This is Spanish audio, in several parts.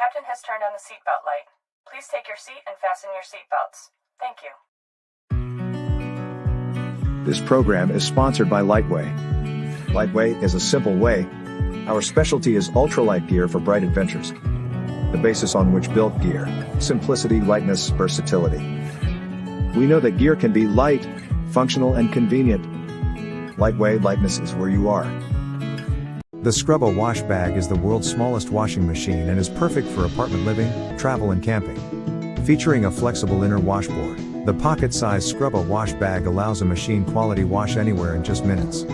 captain has turned on the seatbelt light. Please take your seat and fasten your seatbelts. Thank you. This program is sponsored by Lightway. Lightway is a simple way. Our specialty is ultralight gear for bright adventures. The basis on which built gear: simplicity, lightness, versatility. We know that gear can be light, functional, and convenient. Lightway, lightness is where you are. The Scrubba wash bag is the world's smallest washing machine and is perfect for apartment living, travel and camping. Featuring a flexible inner washboard, the pocket-sized Scrubba wash bag allows a machine-quality wash anywhere in just minutes.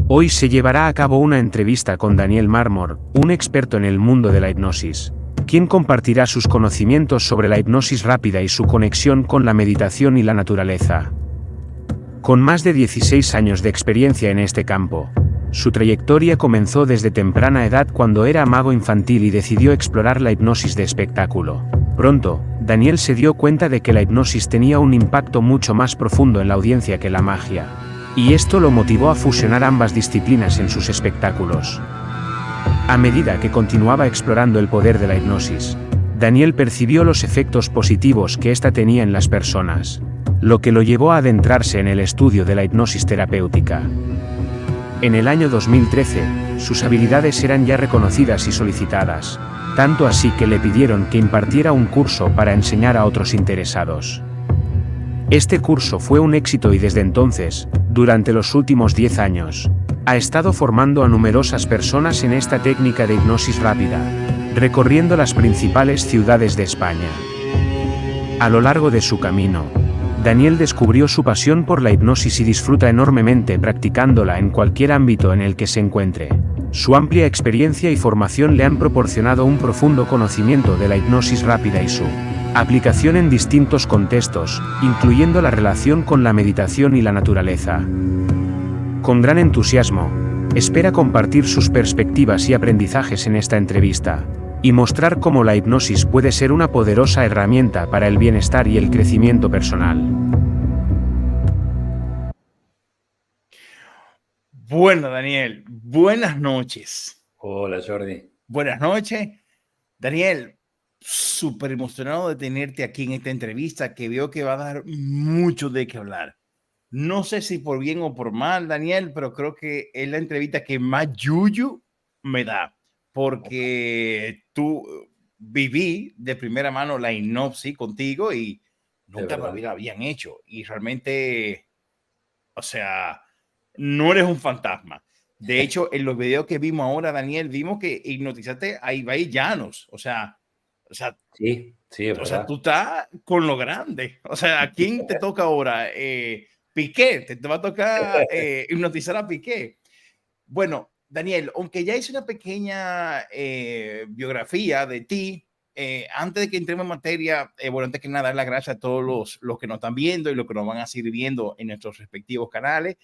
Hoy se llevará a cabo una entrevista con Daniel Marmor, un experto en el mundo de la hipnosis, quien compartirá sus conocimientos sobre la hipnosis rápida y su conexión con la meditación y la naturaleza. Con más de 16 años de experiencia en este campo, su trayectoria comenzó desde temprana edad cuando era mago infantil y decidió explorar la hipnosis de espectáculo. Pronto, Daniel se dio cuenta de que la hipnosis tenía un impacto mucho más profundo en la audiencia que la magia, y esto lo motivó a fusionar ambas disciplinas en sus espectáculos. A medida que continuaba explorando el poder de la hipnosis, Daniel percibió los efectos positivos que ésta tenía en las personas, lo que lo llevó a adentrarse en el estudio de la hipnosis terapéutica. En el año 2013, sus habilidades eran ya reconocidas y solicitadas, tanto así que le pidieron que impartiera un curso para enseñar a otros interesados. Este curso fue un éxito y desde entonces, durante los últimos 10 años, ha estado formando a numerosas personas en esta técnica de hipnosis rápida, recorriendo las principales ciudades de España. A lo largo de su camino, Daniel descubrió su pasión por la hipnosis y disfruta enormemente practicándola en cualquier ámbito en el que se encuentre. Su amplia experiencia y formación le han proporcionado un profundo conocimiento de la hipnosis rápida y su aplicación en distintos contextos, incluyendo la relación con la meditación y la naturaleza. Con gran entusiasmo, espera compartir sus perspectivas y aprendizajes en esta entrevista, y mostrar cómo la hipnosis puede ser una poderosa herramienta para el bienestar y el crecimiento personal. Bueno, Daniel, buenas noches. Hola, Jordi. Buenas noches. Daniel, súper emocionado de tenerte aquí en esta entrevista que veo que va a dar mucho de qué hablar. No sé si por bien o por mal, Daniel, pero creo que es la entrevista que más yuyu me da, porque tú viví de primera mano la hipnosis contigo y nunca me la habían hecho. Y realmente, o sea, no eres un fantasma. De hecho, en los videos que vimos ahora, Daniel, vimos que hipnotizaste a Ibai Llanos. O sea, sí, es o sea, tú estás con lo grande. O sea, ¿a quién te toca ahora? Piqué, te va a tocar hipnotizar a Piqué. Bueno, Daniel, aunque ya hice una pequeña biografía de ti, antes de que entremos en materia, bueno, antes que nada, dar las gracias a todos los que nos están viendo y los que nos van a seguir viendo en nuestros respectivos canales.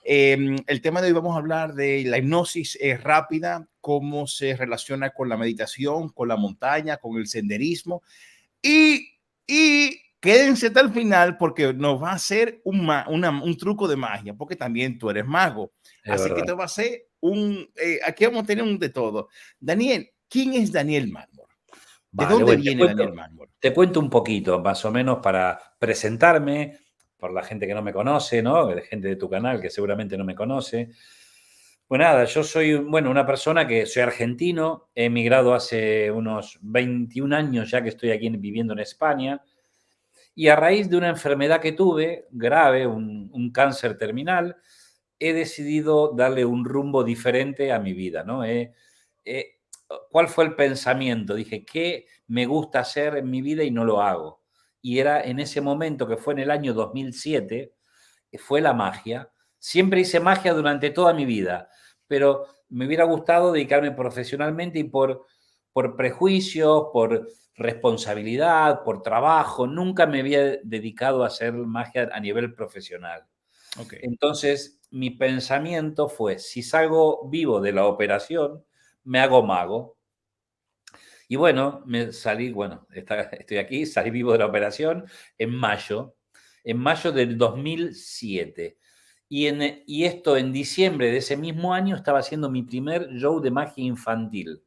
El tema de hoy vamos a hablar de la hipnosis rápida, cómo se relaciona con la meditación, con la montaña, con el senderismo. Y quédense hasta el final porque nos va a hacer un truco de magia, porque también tú eres mago. Así que te va a hacer aquí vamos a tener un de todo. Daniel, ¿quién es Daniel Marmor? ¿De dónde viene Daniel Marmor? Te cuento un poquito, más o menos, para presentarme, por la gente que no me conoce, ¿no? La gente de tu canal que seguramente no me conoce. Pues nada, yo soy, una persona que soy argentino, he emigrado hace unos 21 años ya que estoy aquí viviendo en España, y a raíz de una enfermedad que tuve, grave, un cáncer terminal, he decidido darle un rumbo diferente a mi vida, ¿no? ¿Cuál fue el pensamiento? Dije, ¿qué me gusta hacer en mi vida y no lo hago? Y era en ese momento, que fue en el año 2007, fue la magia. Siempre hice magia durante toda mi vida, pero me hubiera gustado dedicarme profesionalmente y por prejuicios, por responsabilidad, por trabajo, nunca me había dedicado a hacer magia a nivel profesional. Okay. Entonces, mi pensamiento fue, si salgo vivo de la operación, me hago mago. Y bueno, estoy aquí, salí vivo de la operación en mayo del 2007. Y esto en diciembre de ese mismo año estaba haciendo mi primer show de magia infantil.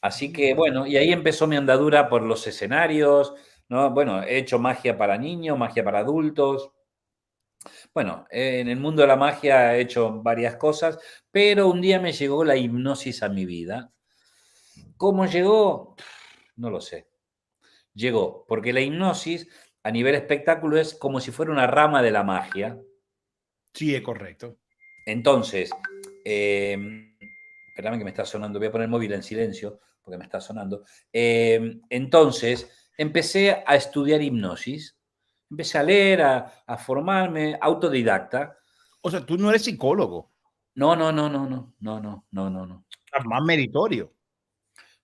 Así que bueno, y ahí empezó mi andadura por los escenarios, ¿no? Bueno, he hecho magia para niños, magia para adultos. Bueno, en el mundo de la magia he hecho varias cosas, pero un día me llegó la hipnosis a mi vida. ¿Cómo llegó? No lo sé. Llegó, porque la hipnosis a nivel espectáculo es como si fuera una rama de la magia. Sí, es correcto. Entonces, espérame que me está sonando, voy a poner el móvil en silencio porque me está sonando. Entonces, empecé a estudiar hipnosis, empecé a leer, a formarme, autodidacta. O sea, tú no eres psicólogo, No, no, no, no, no, no, no, no, no, no. más meritorio.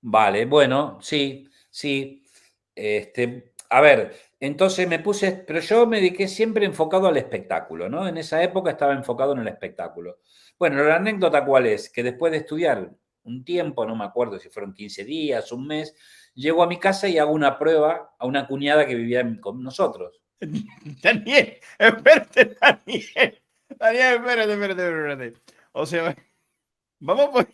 Vale, bueno, sí, sí. A ver, entonces me puse, pero yo me dediqué siempre enfocado al espectáculo, ¿no? En esa época estaba enfocado en el espectáculo. Bueno, la anécdota cuál es, que después de estudiar un tiempo, no me acuerdo si fueron 15 días, un mes, llego a mi casa y hago una prueba a una cuñada que vivía con nosotros. Daniel, espérate, Daniel. Daniel, espérate. O sea, vamos a,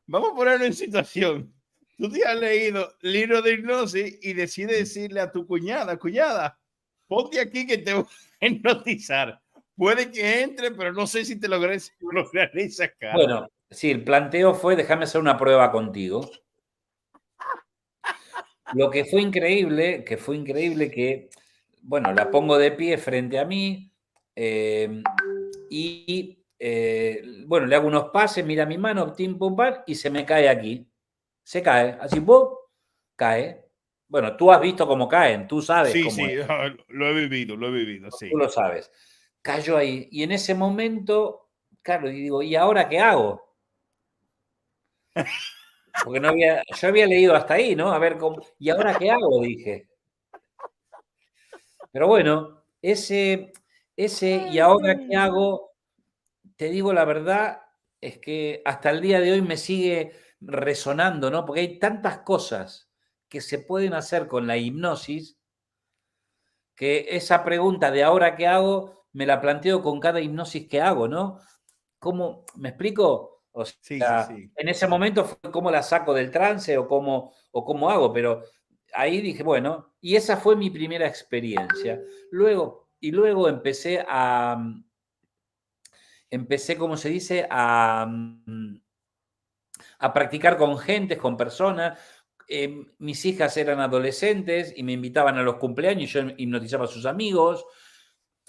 vamos a ponerlo en situación. Tú te has leído libro de hipnosis y decides decirle a tu cuñada, ponte aquí que te voy a hipnotizar. Puede que entre, pero no sé si te lograré sacar. Bueno, sí, el planteo fue, déjame hacer una prueba contigo. Lo que fue increíble, que, bueno, la pongo de pie frente a mí bueno, le hago unos pases, mira mi mano, tim, pum, pam, y se me cae aquí. Se cae, así, ¡pum! Cae. Bueno, tú has visto cómo caen, tú sabes Sí, cómo es, sí, lo he vivido, sí. tú lo sabes. Cayó ahí. Y en ese momento, claro, y digo, ¿y ahora qué hago? Porque yo había leído hasta ahí, ¿no? A ver cómo. ¿Y ahora qué hago? Dije. Pero bueno, ¿y ahora qué hago? Te digo la verdad, es que hasta el día de hoy me sigue resonando, ¿no? Porque hay tantas cosas que se pueden hacer con la hipnosis que esa pregunta de ahora qué hago me la planteo con cada hipnosis que hago, ¿no? ¿Cómo, me explico? O Sí, sí, sea, sí. en ese momento fue cómo la saco del trance o cómo hago, pero ahí dije, bueno, y esa fue mi primera experiencia. Luego empecé, ¿cómo se dice? A practicar con gente, con personas. Mis hijas eran adolescentes y me invitaban a los cumpleaños y yo hipnotizaba a sus amigos.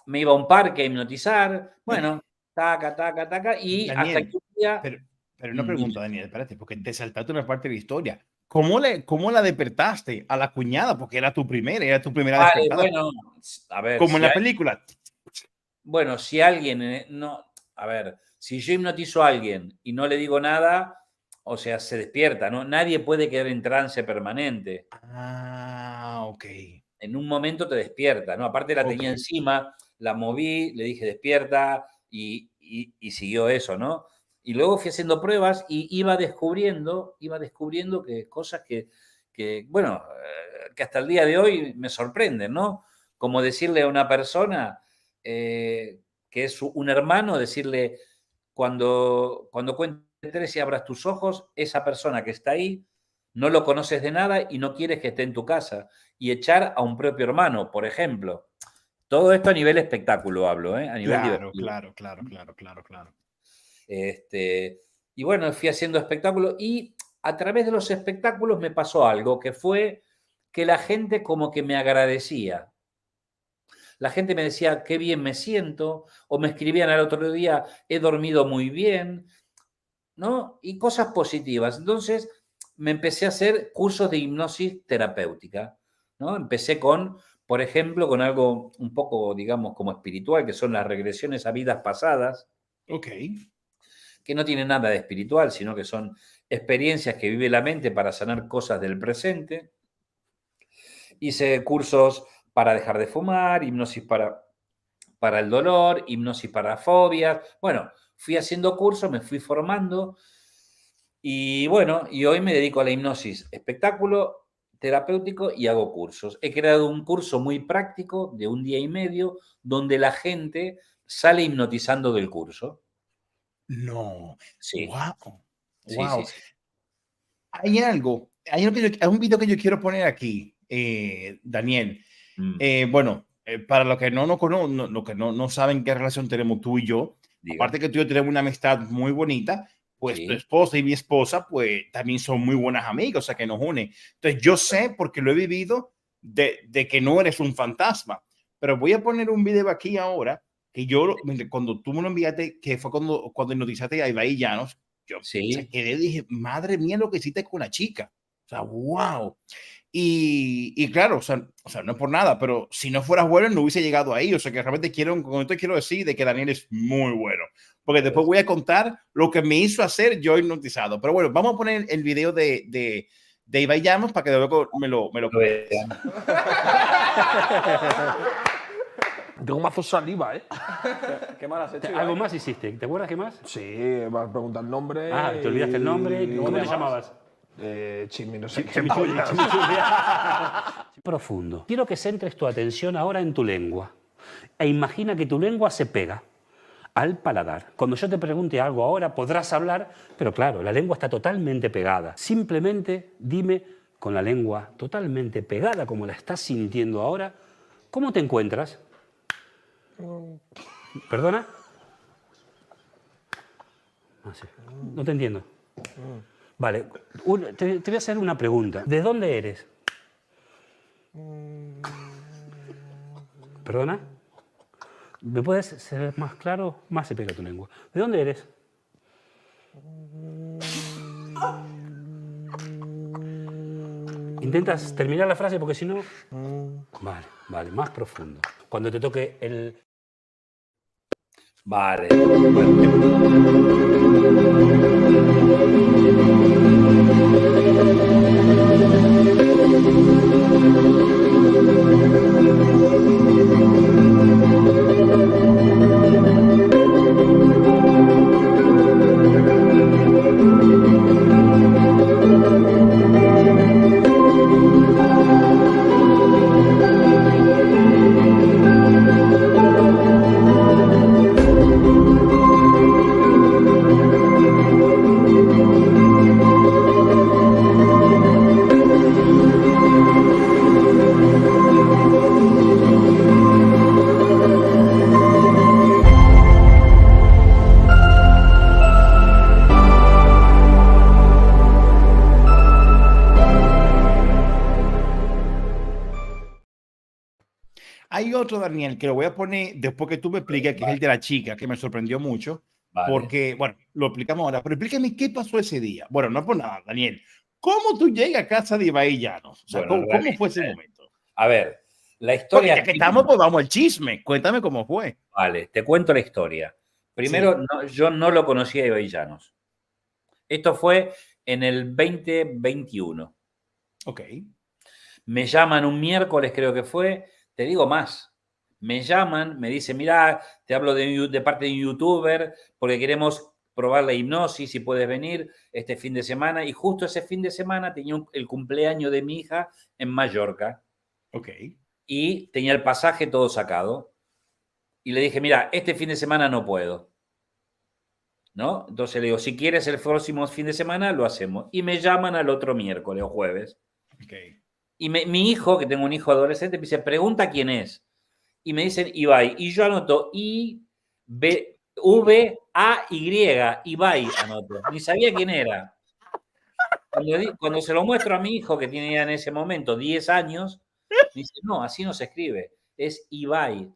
Me iba a un parque a hipnotizar. Bueno, taca, taca, taca. Y hasta que Daniel, un día. pero, pero una Dime. pregunta, Daniel, espérate, porque te saltaste una parte de la historia. ¿Cómo la despertaste a la cuñada? Porque era tu primera Vale, despertada. bueno, a ver, Como en la película. bueno, si alguien no, a ver, si yo hipnotizo a alguien y no le digo nada, o sea, se despierta, ¿no? Nadie puede quedar en trance permanente. Ah, ok. En un momento te despierta, ¿no? Aparte la Ok. tenía encima, la moví, le dije despierta y siguió eso, ¿no? Y luego fui haciendo pruebas y iba descubriendo que cosas bueno, que hasta el día de hoy me sorprenden, ¿no? Como decirle a una persona que es un hermano, decirle, cuando cuente tres y abras tus ojos, esa persona que está ahí, no lo conoces de nada y no quieres que esté en tu casa y echar a un propio hermano, por ejemplo. Todo esto a nivel espectáculo hablo, ¿eh? A nivel Claro, divertido. claro, claro, claro, claro, claro. Y bueno, fui haciendo espectáculos y a través de los espectáculos me pasó algo, que fue que la gente como que me agradecía. La gente me decía, qué bien me siento, o me escribían al otro día, he dormido muy bien, ¿no? Y cosas positivas. Entonces me empecé a hacer cursos de hipnosis terapéutica, ¿no? Empecé por ejemplo, con algo un poco, digamos, como espiritual, que son las regresiones a vidas pasadas, Ok. que no tienen nada de espiritual, sino que son experiencias que vive la mente para sanar cosas del presente. Hice cursos para dejar de fumar, hipnosis para el dolor, hipnosis para fobias. Bueno, fui haciendo cursos, me fui formando y bueno, y hoy me dedico a la hipnosis espectáculo terapéutico y hago cursos. He creado un curso muy práctico de un día y medio donde la gente sale hipnotizando del curso. No. Sí, Wow. sí, sí, Wow. sí. Hay algo hay un video que yo quiero poner aquí, Daniel. Bueno, para los que no saben qué relación tenemos tú y yo, Diga. aparte que tú y yo tenemos una amistad muy bonita, pues Sí. tu esposa y mi esposa, pues también son muy buenas amigas, o sea, que nos une. Entonces, yo sé, porque lo he vivido, de que no eres un fantasma. Pero voy a poner un video aquí ahora, que cuando tú me lo enviaste, que fue cuando notizaste a Ibai Llanos, yo Sí. quedé, dije, madre mía, lo que hiciste con la chica. O sea, wow. Y claro, o sea, no es por nada, pero si no fueras bueno, no hubiese llegado ahí. O sea, que realmente con esto quiero decir de que Daniel es muy bueno. Porque después voy a contar lo que me hizo hacer yo hipnotizado. Pero bueno, vamos a poner el video de Ibai Llanos para que luego me lo vean. Tengo mazo saliva, ¿eh? ¿Qué mal has hecho? ¿Algo más hiciste? ¿Te acuerdas qué más? Sí, me has preguntado el nombre. Ah, te olvidaste el nombre. y- ¿Cómo te llamabas? Chimi, no sé qué pollas. Profundo. Quiero que centres tu atención ahora en tu lengua. E imagina que tu lengua se pega al paladar. Cuando yo te pregunte algo ahora, podrás hablar, pero claro, la lengua está totalmente pegada. Simplemente dime, con la lengua totalmente pegada, como la estás sintiendo ahora, ¿cómo te encuentras? ¿Perdona? Ah, sí. No te entiendo. Vale, te voy a hacer una pregunta. ¿De dónde eres? ¿Perdona? ¿Me puedes ser más claro? Más se pega tu lengua. ¿De dónde eres? ¿Intentas terminar la frase? Porque si no... Vale, vale, más profundo. Cuando te toque el... Vale. Hay otro, Daniel, que lo voy a poner después que tú me expliques, que es el de la chica, que me sorprendió mucho, Vale. porque, bueno, lo explicamos ahora, pero explícame qué pasó ese día. Bueno, no por nada, Daniel. ¿Cómo tú llegas a casa de Ibai Llanos? O sea, Bueno, ¿cómo fue ese momento? A ver, la Porque historia... ya que estamos, pues vamos al chisme. Cuéntame cómo fue. Vale, te cuento la historia. Primero, yo no lo conocía a Ibai Llanos. Esto fue en el 2021. Ok. Me llaman un miércoles, creo que fue. Te digo más. Me llaman, me dicen, mira, te hablo de parte de un youtuber porque queremos probar la hipnosis, si puedes venir este fin de semana. Y justo ese fin de semana tenía el cumpleaños de mi hija en Mallorca. Ok. Y tenía el pasaje todo sacado. Y le dije, mira, este fin de semana no puedo. ¿No? Entonces le digo, si quieres el próximo fin de semana, lo hacemos. Y me llaman al otro miércoles o jueves. Ok. Y mi hijo, que tengo un hijo adolescente, me dice, pregunta quién es. Y me dicen Ibai. Y yo anoto I-V-A-Y. Ibai anoto. Ni sabía quién era. Cuando se lo muestro a mi hijo, que tenía en ese momento 10 años, dice, no, así no se escribe. Es Ibai.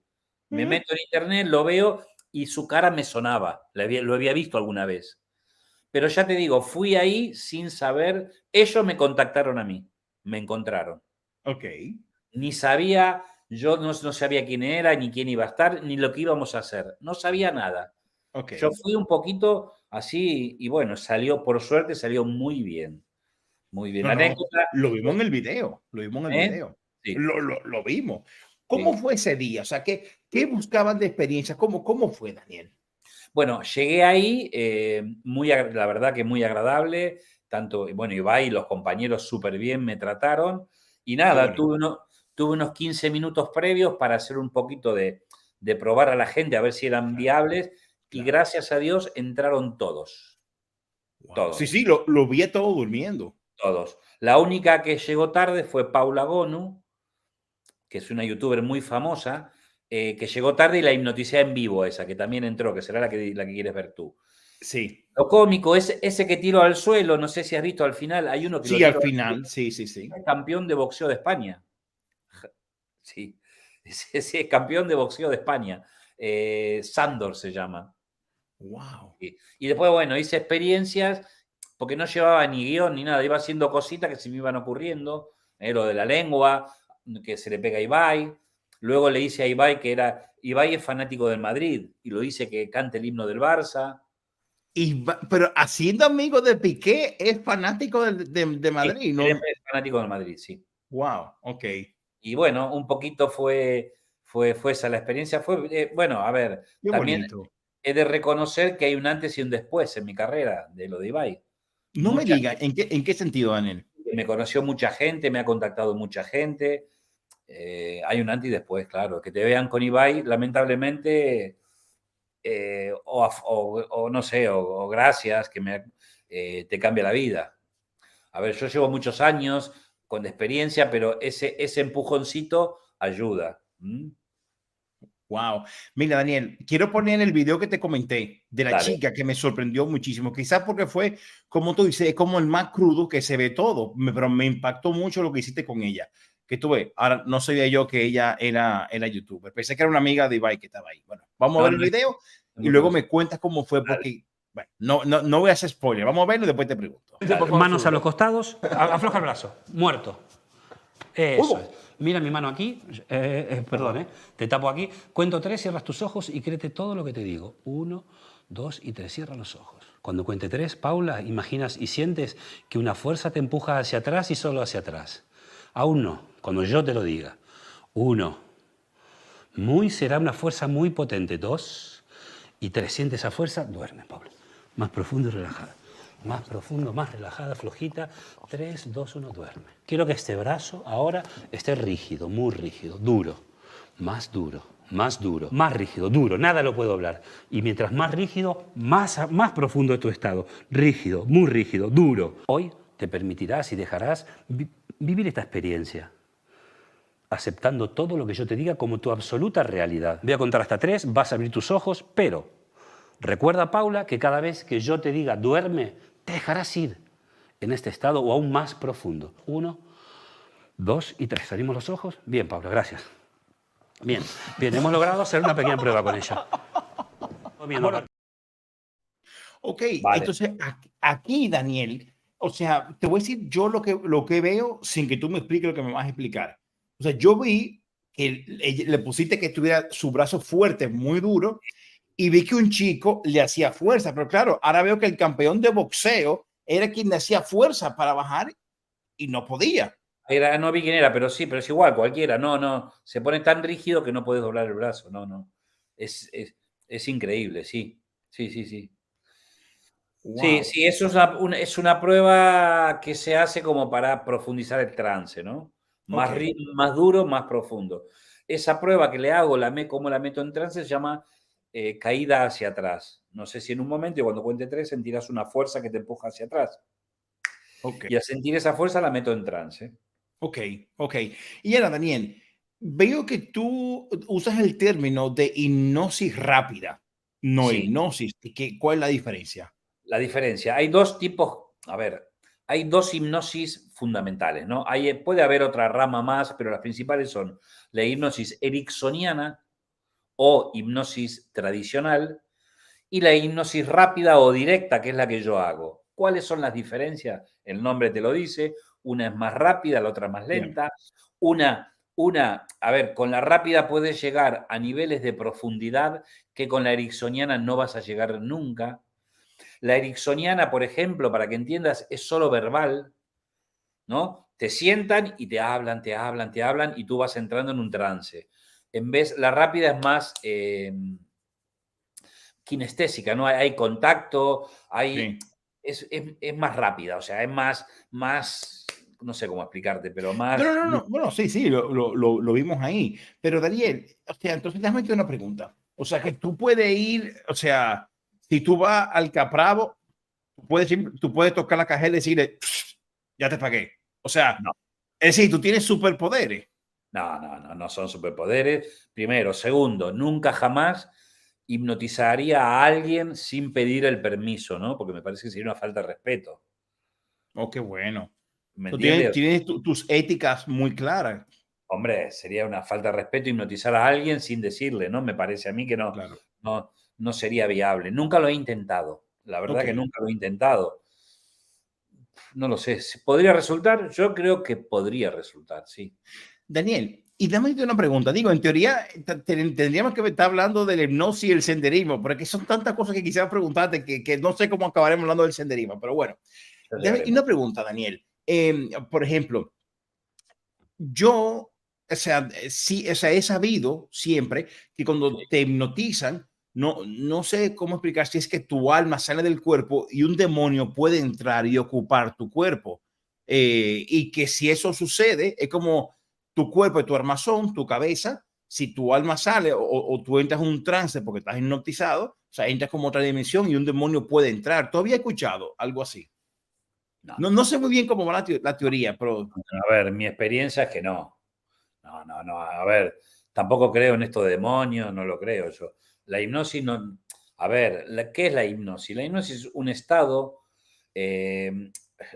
Me meto en internet, lo veo y su cara me sonaba. Lo había visto alguna vez. Pero ya te digo, fui ahí sin saber. Ellos me contactaron a mí. Me encontraron. Ok. Ni sabía, yo no sabía quién era, ni quién iba a estar, ni lo que íbamos a hacer. No sabía nada. Ok. Yo fui un poquito así y bueno, por suerte salió muy bien. Muy bien. No, La anécdota, lo vimos en el video. Lo vimos en el video. Sí. Lo vimos. ¿Cómo fue ese día? O sea, ¿qué buscaban de experiencia? ¿Cómo fue, Daniel? Bueno, llegué ahí, la verdad que muy agradable, tanto, bueno, Ibai y los compañeros súper bien me trataron, y nada, tuve unos 15 minutos previos para hacer un poquito de probar a la gente, a ver si eran viables, y gracias a Dios entraron todos. Wow. Todos. Sí, lo vi todo durmiendo. Todos. La única que llegó tarde fue Paula Gonu, que es una youtuber muy famosa, que llegó tarde y la hipnoticé en vivo esa, que también entró, que será la que quieres ver tú. Sí. Lo cómico es ese que tiro al suelo, no sé si has visto al final, hay uno que Sí, lo al tiro final, sí. es campeón de boxeo de España. Sí, sí, es campeón de boxeo de España. Sandor se llama. Wow. Y después, bueno, hice experiencias porque no llevaba ni guión ni nada, iba haciendo cositas que se me iban ocurriendo, lo de la lengua, que se le pega a Ibai. Luego le hice a Ibai Ibai es fanático del Madrid y lo hice que cante el himno del Barça. Pero haciendo amigo de Piqué, es fanático de Madrid, Sí, ¿no? él es fanático del Madrid, sí. Wow, ok. Y bueno, un poquito fue esa la experiencia. Bueno, a ver, Qué también bonito. he de reconocer que hay un antes y un después en mi carrera de lo de Ibai. No me diga, ¿en qué sentido, Daniel? Me conoció mucha gente, me ha contactado mucha gente. Hay un antes y después, claro. Que te vean con Ibai, lamentablemente, o no sé, o gracias, que te cambia la vida. A ver, yo llevo muchos años con experiencia, pero ese empujoncito ayuda. ¿Mm? Wow. Mira, Daniel, quiero poner el video que te comenté de la Dale. chica que me sorprendió muchísimo. Quizás porque fue, como tú dices, es como el más crudo que se ve todo, pero me impactó mucho lo que hiciste con ella. Que tú ves, ahora no sabía yo que ella era youtuber. Pensé que era una amiga de Ibai que estaba ahí. Bueno, vamos a ver el video y luego me cuentas cómo fue, porque bueno, no voy a hacer spoiler. Vamos a verlo y después te pregunto. Manos a los costados, afloja el brazo, muerto. Eso es. Mira mi mano aquí, perdón, te tapo aquí. Cuento 3, cierras tus ojos y créete todo lo que te digo. 1, 2 y 3, cierra los ojos. Cuando cuente 3, Paula, imaginas y sientes que una fuerza te empuja hacia atrás y solo hacia atrás. Aún no, cuando yo te lo diga. 1, será una fuerza muy potente. 2 y 3, siente esa fuerza, duerme, Paula. Más profundo y relajada. Más profundo, más relajada, flojita. 3, 2, 1, duerme. Quiero que este brazo ahora esté rígido, muy rígido, duro, más rígido, duro, nada lo puedo hablar. Y mientras más rígido, más profundo es tu estado. Rígido, muy rígido, duro. Hoy te permitirás y dejarás vivir esta experiencia, aceptando todo lo que yo te diga como tu absoluta realidad. Voy a contar hasta 3, vas a abrir tus ojos, pero recuerda, Paula, que cada vez que yo te diga duerme, te dejarás ir en este estado o aún más profundo. 1, 2 y 3. ¿Salimos los ojos? Bien, Paula, gracias. Bien, hemos logrado hacer una pequeña prueba con ella. Bien, Ok, Vale. entonces aquí, Daniel, o sea, te voy a decir yo lo que veo sin que tú me expliques lo que me vas a explicar. O sea, yo vi que le pusiste que tuviera su brazo fuerte, muy duro, y vi que un chico le hacía fuerza, pero claro, ahora veo que el campeón de boxeo era quien le hacía fuerza para bajar y no podía. No vi quién era, pero sí, pero es igual, cualquiera. No, se pone tan rígido que no puedes doblar el brazo. No. Es increíble, sí. Sí. Wow. Sí, eso es una prueba que se hace como para profundizar el trance, ¿no? Más, Ok. más duro, más profundo. Esa prueba que le hago, cómo la meto en trance, se llama caída hacia atrás. No sé si en un momento, y cuando cuente 3, sentirás una fuerza que te empuja hacia atrás. Ok. Y al sentir esa fuerza la meto en trance. Ok. Y ahora, Daniel, veo que tú usas el término de hipnosis rápida, no Sí. hipnosis. ¿Cuál es la diferencia? La diferencia, hay dos tipos, hay dos hipnosis fundamentales, ¿no? Puede haber otra rama más, pero las principales son la hipnosis ericksoniana o hipnosis tradicional y la hipnosis rápida o directa, que es la que yo hago. ¿Cuáles son las diferencias? El nombre te lo dice, una es más rápida, la otra más lenta. Con la rápida puedes llegar a niveles de profundidad que con la ericksoniana no vas a llegar nunca. La ericksoniana, por ejemplo, para que entiendas, es solo verbal, ¿no? Te sientan y te hablan, y tú vas entrando en un trance. La rápida es más kinestésica, ¿no? Hay contacto, Sí. es más rápida, o sea, es más, no sé cómo explicarte, pero más... No. Bueno, sí, lo vimos ahí. Pero Daniel, o sea, entonces déjame hacer una pregunta. O sea, que tú puedes ir, o sea, si tú vas al Capravo, tú puedes tocar la cajera y decirle, ya te pagué. O sea, No. es decir, tú tienes superpoderes. No son superpoderes. Primero. Segundo, nunca jamás hipnotizaría a alguien sin pedir el permiso, ¿no? Porque me parece que sería una falta de respeto. Oh, qué bueno. ¿Me Tú entiendes? tienes tus éticas muy claras. Hombre, sería una falta de respeto hipnotizar a alguien sin decirle, ¿no? Me parece a mí que Claro. no sería viable. Nunca lo he intentado. La verdad Ok. que nunca lo he intentado. No lo sé. ¿Podría resultar? Yo creo que podría resultar, sí. Daniel, y dame una pregunta. Digo, en teoría tendríamos que estar hablando del hipnosis y el senderismo, porque son tantas cosas que quisiera preguntarte que no sé cómo acabaremos hablando del senderismo, pero bueno. Ya Y llegaremos. una pregunta, Daniel. Por ejemplo, yo, o sea, sí, o sea, he sabido siempre que cuando Sí. te hipnotizan, no sé cómo explicar si es que tu alma sale del cuerpo y un demonio puede entrar y ocupar tu cuerpo. Y que si eso sucede, es como tu cuerpo es tu armazón, tu cabeza. Si tu alma sale o tú entras en un trance porque estás hipnotizado, o sea, entras como otra dimensión y un demonio puede entrar. ¿Tú habías escuchado algo así? No. No sé muy bien cómo va la teoría, pero A ver, mi experiencia es que no. No. A ver, tampoco creo en esto de demonios, no lo creo yo. La hipnosis no. A ver, ¿qué es la hipnosis? La hipnosis es un estado eh,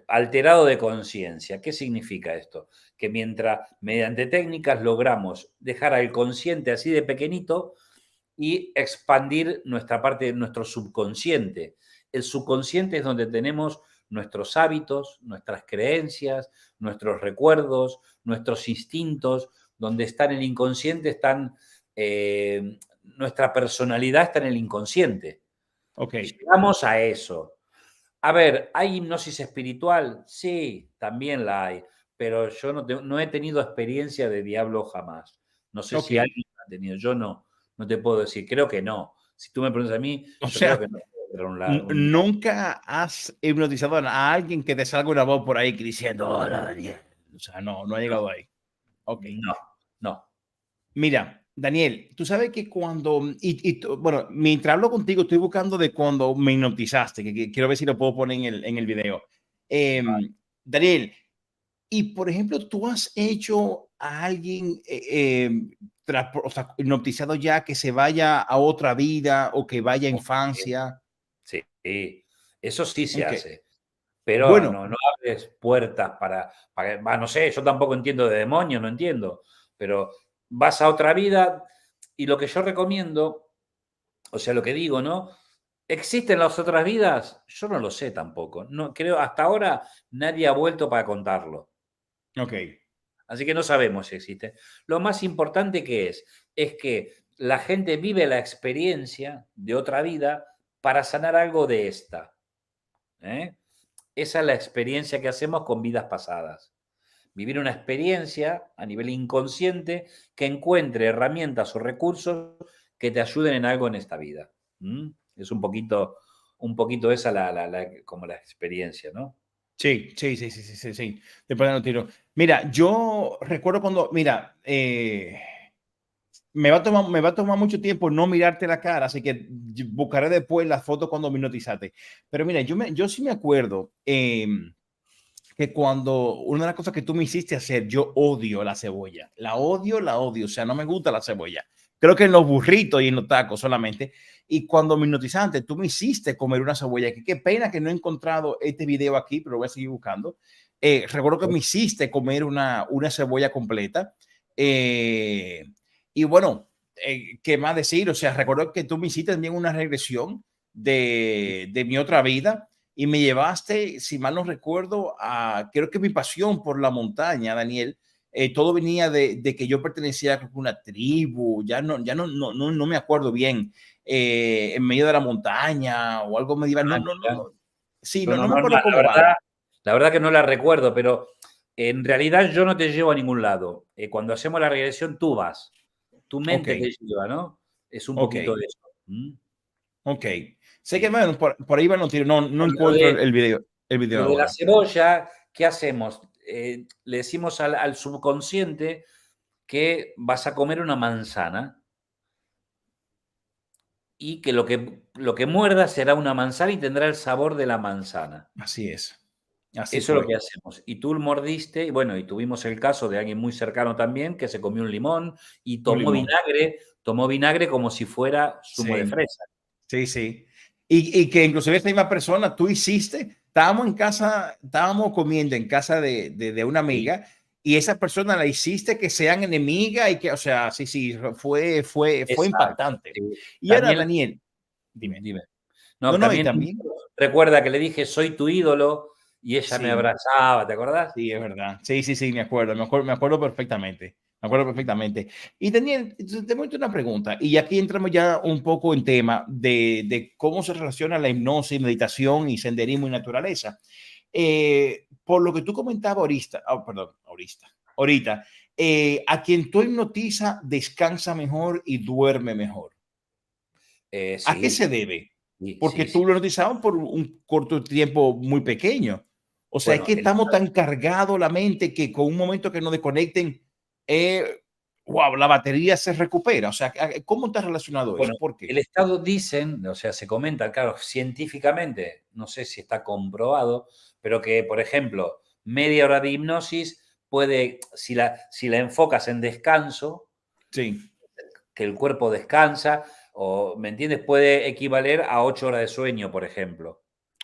alterado de conciencia. ¿Qué significa esto? Que mientras, mediante técnicas, logramos dejar al consciente así de pequeñito y expandir nuestra parte, nuestro subconsciente. El subconsciente es donde tenemos nuestros hábitos, nuestras creencias, nuestros recuerdos, nuestros instintos, donde está en el inconsciente, nuestra personalidad está en el inconsciente. ok. Llegamos a eso. A ver, ¿hay hipnosis espiritual? Sí, también la hay, pero yo no he tenido experiencia de diablo jamás. No sé Ok. si alguien ha tenido, yo no te puedo decir, creo que no. Si tú me preguntas a mí, O yo creo sea, que no puede haber un diablo. nunca has hipnotizado a alguien que te salga una voz por ahí diciendo, hola, Daniel. O sea, no ha llegado ahí. Ok. No, no. Mira, Daniel, tú sabes que cuando, bueno, mientras hablo contigo, estoy buscando de cuando me hipnotizaste, que quiero ver si lo puedo poner en el video. Daniel, y por ejemplo, ¿tú has hecho a alguien o sea, hipnotizado ya que se vaya a otra vida o que vaya a infancia? Sí, eso sí se Ok. hace, pero Bueno, no abres puertas no sé, yo tampoco entiendo de demonios, no entiendo, pero vas a otra vida y lo que yo recomiendo, o sea, lo que digo, ¿no? ¿Existen las otras vidas? Yo no lo sé tampoco. No, creo, hasta ahora nadie ha vuelto para contarlo. ok. Así que no sabemos si existe. Lo más importante que es que la gente vive la experiencia de otra vida para sanar algo de esta. ¿Eh? Esa es la experiencia que hacemos con vidas pasadas. Vivir una experiencia a nivel inconsciente que encuentre herramientas o recursos que te ayuden en algo en esta vida. ¿Mm? Es un poquito esa como la experiencia, ¿no? Sí. Después no tiro. Mira, yo recuerdo cuando, mira, me va a tomar mucho tiempo no mirarte la cara, así que buscaré después las fotos cuando me hipnotizaste. Pero mira, yo sí me acuerdo que cuando una de las cosas que tú me hiciste hacer, yo odio la cebolla. La odio. O sea, no me gusta la cebolla. Creo que en los burritos y en los tacos solamente. Y cuando me hipnotizaste, tú me hiciste comer una cebolla. Que qué pena que no he encontrado este video aquí, pero voy a seguir buscando. Recuerdo que me hiciste comer una cebolla completa. Eh, y bueno, ¿qué más decir? O sea, recuerdo que tú me hiciste también una regresión de mi otra vida y me llevaste, si mal no recuerdo, a creo que mi pasión por la montaña, Daniel. Todo venía de que yo pertenecía a una tribu, no me acuerdo bien, en medio de la montaña o algo medieval. No. Sí, Yo no me acuerdo cómo va. la verdad que no la recuerdo, pero en realidad yo no te llevo a ningún lado. Cuando hacemos la regresión, tú vas. Tu Ok, mente te lleva, ¿no? Es un ok, poquito de eso. ¿Mm? ok. Sé que Sí. bueno, por ahí van los tiros. No Con encuentro el video lo de la ahora. cebolla, ¿qué hacemos? Le decimos al subconsciente que vas a comer una manzana y que lo que muerda será una manzana y tendrá el sabor de la manzana. Así es. Así Eso es lo fue. que hacemos. Y tú mordiste, y bueno, y tuvimos el caso de alguien muy cercano también que se comió un limón y Un limón. tomó vinagre como si fuera zumo de Sí, fresa. sí, sí. Y que inclusive esta misma persona, tú hiciste, estábamos en casa, estábamos comiendo en casa de una Sí, amiga y esa persona la hiciste que sean enemiga y que, o sea, sí, sí, fue exacto. impactante. Sí. Y ahora, También, Daniel, dime. dime. No, No, no, y también también. recuerda que le dije, soy tu ídolo, y ella me Sí. abrazaba, ¿te acordás? Sí, es verdad. Sí, sí, sí, me acuerdo perfectamente. Me acuerdo perfectamente. Y Daniel, te voy a hacer una pregunta, y aquí entramos ya un poco en tema de cómo se relaciona la hipnosis, meditación y senderismo y naturaleza. Por lo que tú comentabas ahorita, a quien tú hipnotiza descansa mejor y duerme mejor. ¿A qué Sí, se debe? sí, Porque sí, sí. tú lo hipnotizabas por un corto tiempo muy pequeño. O sea, es Bueno, que estamos tan cargados la mente que con un momento que nos desconecten, wow, la batería se recupera. O sea, ¿cómo está relacionado eso? bueno, ¿Por qué? el estado dicen, o sea, se comenta, claro, científicamente, no sé si está comprobado, pero que, por ejemplo, media hora de hipnosis puede, si la enfocas en descanso, Sí, que el cuerpo descansa, o, ¿me entiendes? Puede equivaler a 8 horas de sueño, por ejemplo.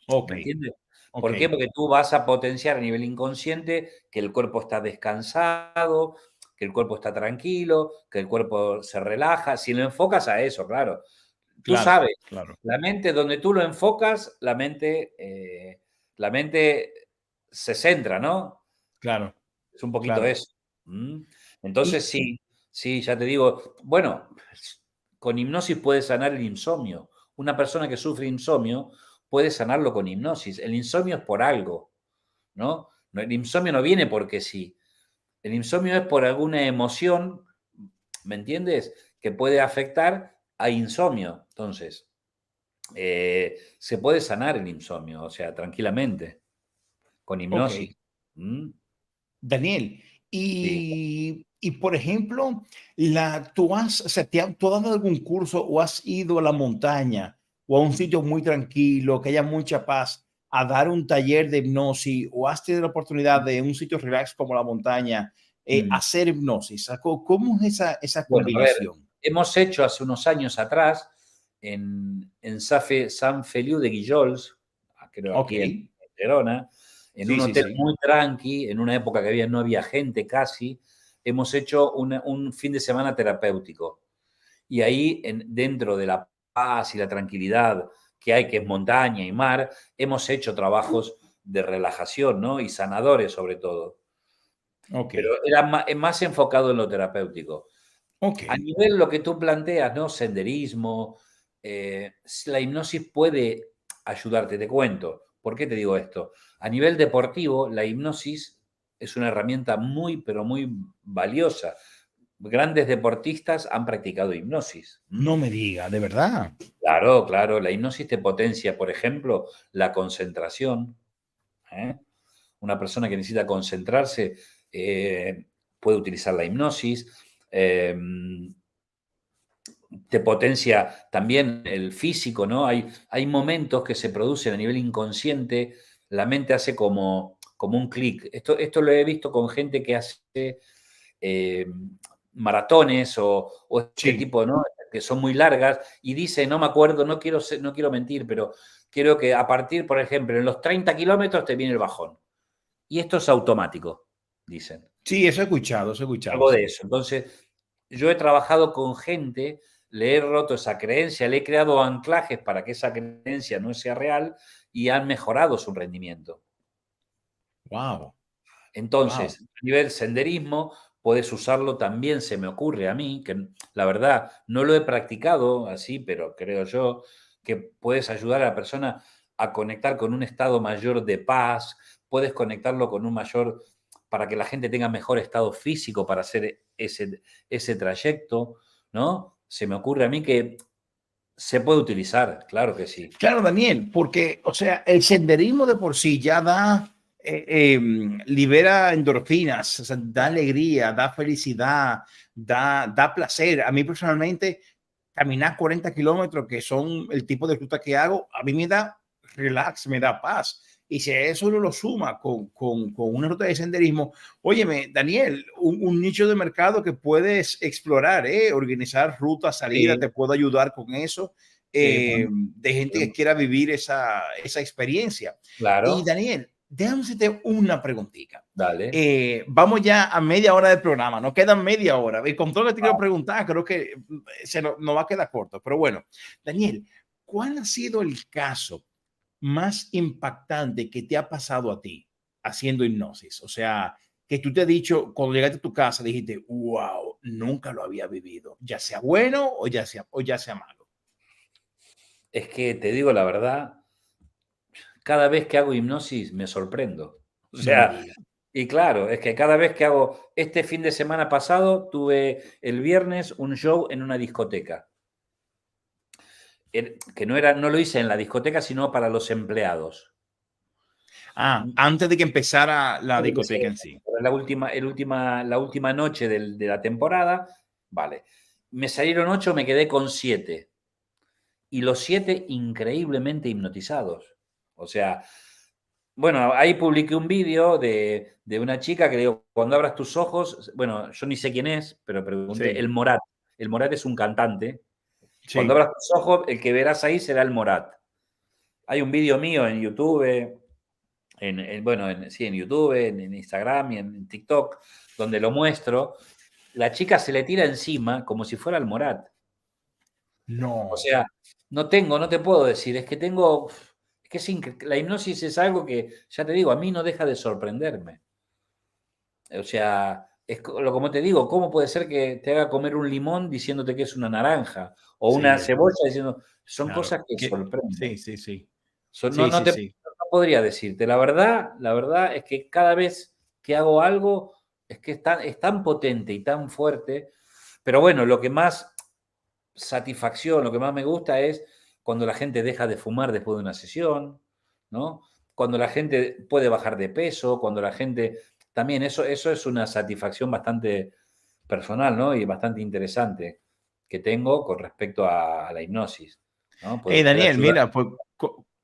ok, ¿Me entiendes? ok, ¿Por qué? Porque tú vas a potenciar a nivel inconsciente que el cuerpo está descansado, que el cuerpo está tranquilo, que el cuerpo se relaja. Si lo enfocas a eso, claro. Tú claro, sabes, claro, la mente, donde tú lo enfocas, la mente se centra, ¿no? claro, Es un poquito claro. eso. ¿Mm? Entonces, Y, sí, sí, ya te digo, bueno, con hipnosis puedes sanar el insomnio. Una persona que sufre insomnio puede sanarlo con hipnosis. El insomnio es por algo, ¿no? El insomnio no viene porque sí. El insomnio es por alguna emoción, ¿me entiendes? Que puede afectar a insomnio. Entonces, se puede sanar el insomnio, o sea, tranquilamente, con ok, hipnosis. ¿Mm? Daniel, Sí. y por ejemplo, o sea, ¿tú has dado algún curso o has ido a la montaña o a un sitio muy tranquilo, que haya mucha paz, a dar un taller de hipnosis o has tenido la oportunidad de en un sitio relax como la montaña, Mm. hacer hipnosis? ¿Cómo es esa Bueno, a ver, combinación? hemos hecho hace unos años atrás en San Feliu de Guíxols, creo Ok, aquí en Gerona, en sí, un sí, hotel sí. muy tranqui, en una época que no había gente casi, hemos hecho un fin de semana terapéutico. Y ahí, dentro de la paz y la tranquilidad que hay, que es montaña y mar, hemos hecho trabajos de relajación, ¿no? Y sanadores sobre todo. Ok, Pero era más enfocado en lo terapéutico. ok, A nivel lo que tú planteas, ¿no? Senderismo, la hipnosis puede ayudarte, te cuento. ¿Por qué te digo esto? A nivel deportivo, la hipnosis es una herramienta muy, pero muy valiosa. Grandes deportistas han practicado hipnosis. no me diga, de verdad. Claro, claro, la hipnosis te potencia, por ejemplo, la concentración. ¿Eh? Una persona que necesita concentrarse puede utilizar la hipnosis. Eh, Te potencia también el físico, ¿no? Hay momentos que se producen a nivel inconsciente, la mente hace como un clic. Esto lo he visto con gente que hace eh, maratones o este Sí, tipo, ¿no? Que son muy largas y dice, no me acuerdo, no quiero mentir, pero quiero que a partir, por ejemplo, en los 30 kilómetros te viene el bajón. Y esto es automático, dicen. sí, eso he escuchado, Algo de sí. eso. Entonces, yo he trabajado con gente, le he roto esa creencia, le he creado anclajes para que esa creencia no sea real y han mejorado su rendimiento. Wow, wow. Entonces, a nivel senderismo, puedes usarlo también, se me ocurre a mí, que la verdad no lo he practicado así, pero creo yo que puedes ayudar a la persona a conectar con un estado mayor de paz, puedes conectarlo con un mayor, para que la gente tenga mejor estado físico para hacer ese trayecto, ¿no? Se me ocurre a mí que se puede utilizar, claro que sí. Claro, Daniel, porque, o sea, el senderismo de por sí ya libera endorfinas, o sea, da alegría, da felicidad, da placer. A mí personalmente, caminar 40 kilómetros, que son el tipo de ruta que hago, a mí me da relax, me da paz. Y si a eso uno lo suma con una ruta de senderismo, óyeme, Daniel, un nicho de mercado que puedes explorar, organizar rutas, salidas, Sí, te puedo ayudar con eso, sí, bueno, de gente que quiera vivir esa experiencia. Y claro, Daniel, déjame hacerte una preguntita. dale. Vamos ya a media hora del programa, nos quedan media hora. Y con todo lo que te quiero preguntar, creo que nos va a quedar corto. Pero bueno, Daniel, ¿cuál ha sido el caso más impactante que te ha pasado a ti haciendo hipnosis? O sea, que tú te has dicho, cuando llegaste a tu casa, dijiste, wow, nunca lo había vivido, ya sea bueno o ya sea malo. Es que te digo la verdad, cada vez que hago hipnosis me sorprendo. O No me sea, digas. y claro, es que cada vez que hago, este fin de semana pasado tuve el viernes un show en una discoteca. Que no lo hice en la discoteca, sino para los empleados. Antes de que empezara la Empecé discoteca en sí. la última noche de la temporada, vale. Me salieron 8, me quedé con 7. Y los 7 increíblemente hipnotizados. O sea, bueno, ahí publiqué un vídeo de una chica que le digo, cuando abras tus ojos, bueno, yo ni sé quién es, pero pregunté, Sí, el Morat. El Morat es un cantante. Cuando sí. abras tus ojos, el que verás ahí será el Morat. Hay un vídeo mío en YouTube, sí, en YouTube, en Instagram y en TikTok, donde lo muestro. La chica se le tira encima como si fuera el Morat. O No, sea, no te puedo decir, es que la hipnosis es algo que, ya te digo, a mí no deja de sorprenderme. O sea, como te digo, ¿cómo puede ser que te haga comer un limón diciéndote que es una naranja? O una sí, cebolla diciendo, son claro. cosas que sorprenden. Sí, sí, sí. No, Sí, sí, no sí. podría decirte. La verdad es que cada vez que hago algo es que es tan potente y tan fuerte. Pero bueno, lo que más satisfacción, lo que más me gusta es cuando la gente deja de fumar después de una sesión, ¿no? Cuando la gente puede bajar de peso, cuando la gente... También eso es una satisfacción bastante personal, ¿no? Y bastante interesante que tengo con respecto a la hipnosis, ¿no? Poder Daniel, ayudar mira, pues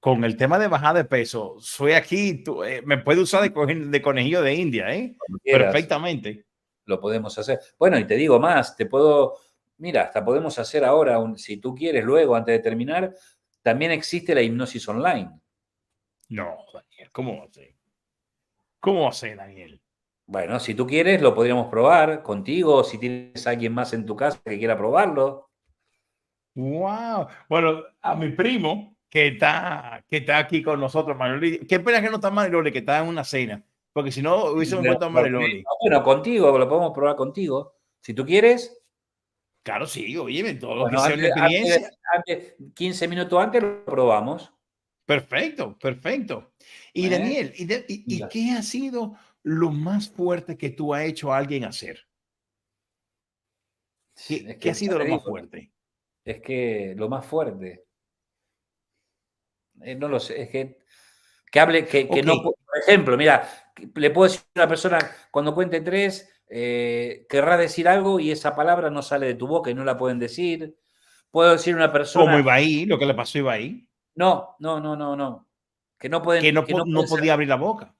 con el tema de bajar de peso, soy aquí, tú, me puede usar de conejillo de India, ¿eh? cuando quieras. Perfectamente. Lo podemos hacer. Bueno, y te digo más, mira, hasta podemos hacer ahora, si tú quieres, luego, antes de terminar, también existe la hipnosis online. No, Daniel, ¿cómo va a ser? ¿Cómo va a ser, Daniel? Bueno, si tú quieres, lo podríamos probar contigo, o si tienes a alguien más en tu casa que quiera probarlo. Wow. Bueno, a mi primo que está aquí con nosotros, Mariloli. Qué pena que no está Mariloli, que está en una cena, porque si no hubiésemos puesto a Mariloli. Bueno, contigo, lo podemos probar contigo. Si tú quieres, Claro, sí, oye, todo lo que bueno, sea una experiencia. 15 minutos antes lo probamos. Perfecto, perfecto. Y ¿Eh? Daniel, ¿y qué ha sido lo más fuerte que tú has hecho a alguien hacer? Es ¿Qué que ha ya sido lo te más digo, fuerte? es que lo más fuerte, no lo sé, es que hable, que Ok, no, por ejemplo, mira, le puedo decir a una persona, cuando cuente 3, querrá decir algo y esa palabra no sale de tu boca y no la pueden decir. Puedo decir a una como persona, Ibaí, lo que le pasó a Ibaí, no, que no no pueden ser. podía abrir la boca.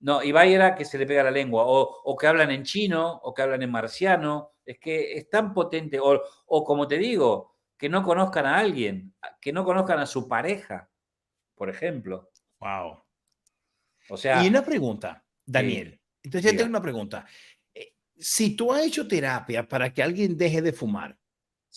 No, Ibai era que se le pega la lengua, o que hablan en chino, o que hablan en marciano. Es que es tan potente, o como te digo, que no conozcan a alguien, que no conozcan a su pareja, por ejemplo. Wow. O Y sea, una pregunta, sí, Daniel. Entonces yo tengo diga, una pregunta. Si tú has hecho terapia para que alguien deje de fumar,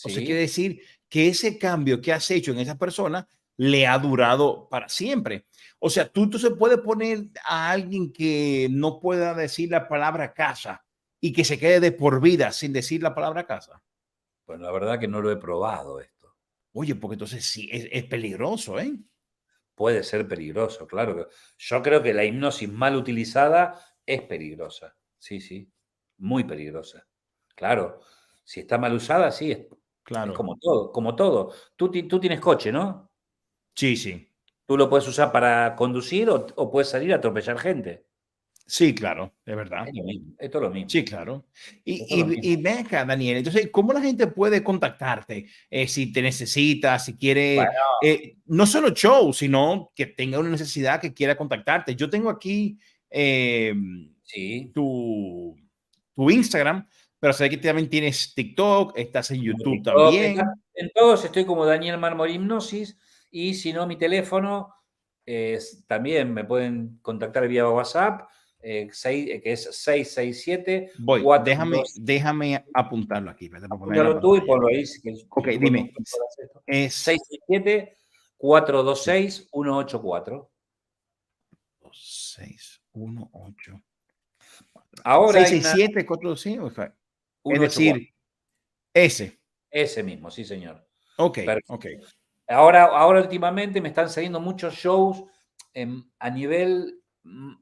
o sea, quiere sí. decir que ese cambio que has hecho en esa persona le ha durado para siempre. O sea, tú se puede poner a alguien que no pueda decir la palabra casa y que se quede de por vida sin decir la palabra casa. Bueno, la verdad que no lo he probado esto. Oye, porque entonces sí, es peligroso, ¿eh? Puede ser peligroso, claro. Yo creo que la hipnosis mal utilizada es peligrosa. Sí, sí, muy peligrosa. Claro, si está mal usada, sí, es Claro. como todo, como todo. Tú tienes coche, ¿no? Sí, sí. Tú lo puedes usar para conducir o puedes salir a atropellar gente. Sí, claro, de verdad. Es lo mismo, esto es lo mismo. Sí, claro. Esto es lo mismo. Y ven acá, Daniel, entonces, ¿cómo la gente puede contactarte si te necesita, si quiere, Bueno, no solo show, sino que tenga una necesidad que quiera contactarte? Yo tengo aquí eh, sí. tu, tu Instagram, pero sé que también tienes TikTok, estás en Como YouTube TikTok, también. en todos estoy como Daniel Mármol Hipnosis, y si no, mi teléfono también me pueden contactar vía WhatsApp, que es 667 Voy, 42. déjame apuntarlo aquí, espérate, para poner en la Apúntalo tú y pantalla. ponlo ahí, si quieres, Ok, tú cuando dime, puedas esto. es 667 426 184. 618. Ahora hay una 667 425. Es 184. decir, ese. Ese mismo, sí, señor. Ok, Perfecto. ok. Ahora últimamente me están saliendo muchos shows a nivel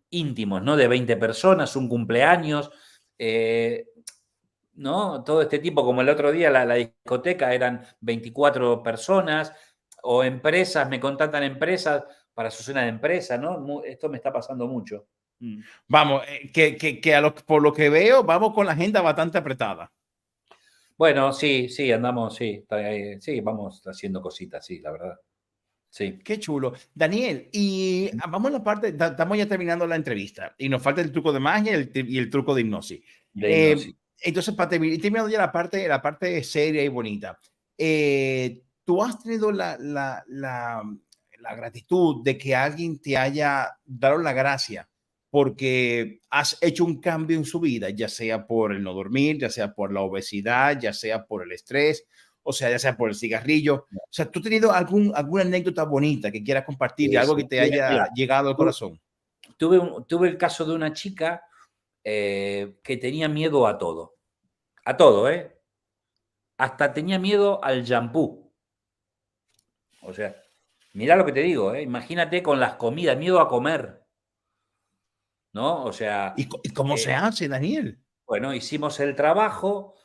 íntimos, ¿no? De 20 personas, un cumpleaños, ¿no? Todo este tipo, como el otro día la discoteca eran 24 personas, o empresas, me contactan empresas para su cena de empresa, ¿no? Esto me está pasando mucho. Vamos, por lo que veo, vamos con la agenda bastante apretada. Bueno, sí, andamos, sí, sí, vamos haciendo cositas, sí, la verdad. Sí. Qué chulo. Daniel, y vamos a la parte, estamos ya terminando la entrevista y nos falta el truco de magia y el truco de hipnosis. De hipnosis. Entonces, para terminar ya la parte seria y bonita, ¿tú has tenido la gratitud de que alguien te haya dado la gracia porque has hecho un cambio en su vida, ya sea por el no dormir, ya sea por la obesidad, ya sea por el estrés, o sea, ya sea por el cigarrillo? O sea, ¿tú has tenido alguna anécdota bonita que quieras compartir de algo que te Mira, haya llegado al corazón? tuve el caso de una chica que tenía miedo a todo, ¿eh? Hasta tenía miedo al shampoo. O sea, mirá lo que te digo, ¿eh? Imagínate con las comidas, miedo a comer, ¿no? O sea, ¿Y cómo se hace, Daniel? bueno, hicimos el trabajo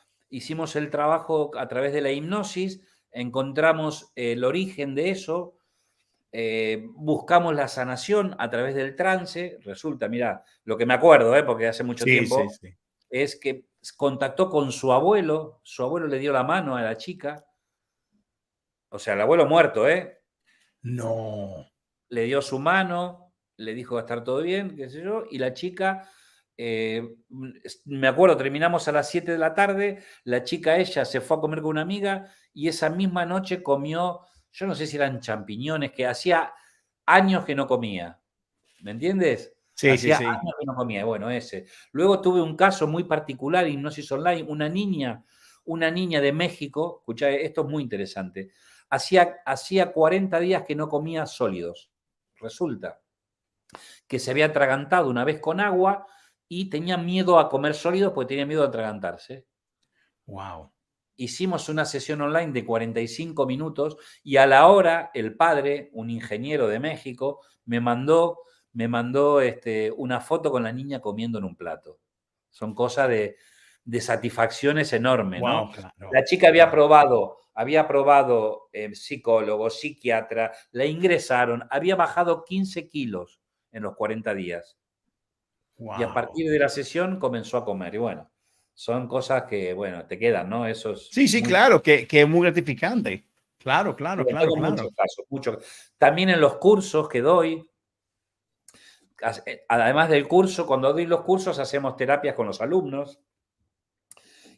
a través de la hipnosis, encontramos el origen de eso, buscamos la sanación a través del trance. Resulta, mira, lo que me acuerdo, porque hace mucho Sí, tiempo, sí, sí. es que contactó con su abuelo le dio la mano a la chica, o sea, el abuelo muerto, No. le dio su mano, le dijo va a estar todo bien, qué sé yo, y la chica, me acuerdo, terminamos a las 7 de la tarde, la chica ella se fue a comer con una amiga y esa misma noche comió, yo no sé si eran champiñones, que hacía años que no comía, ¿me entiendes? Sí, sí, Hacía sí. años que no comía, bueno, ese. Luego tuve un caso muy particular, hipnosis online, una niña de México, escuchá, esto es muy interesante, hacía 40 días que no comía sólidos. Resulta que se había atragantado una vez con agua y tenía miedo a comer sólidos porque tenía miedo a atragantarse. Wow. Hicimos una sesión online de 45 minutos y a la hora el padre, un ingeniero de México, me mandó una foto con la niña comiendo en un plato. Son cosas de satisfacciones enormes, ¿no? Wow, claro. La chica Claro. había probado psicólogo, psiquiatra, la ingresaron, había bajado 15 kilos en los 40 días. Y a Wow. partir de la sesión comenzó a comer. Y bueno, son cosas que, bueno, te quedan, ¿no? Eso es Sí, sí, muy... claro, que es muy gratificante. Claro, claro, claro, Tengo claro. muchos casos, muchos. También en los cursos que doy, además del curso, cuando doy los cursos hacemos terapias con los alumnos.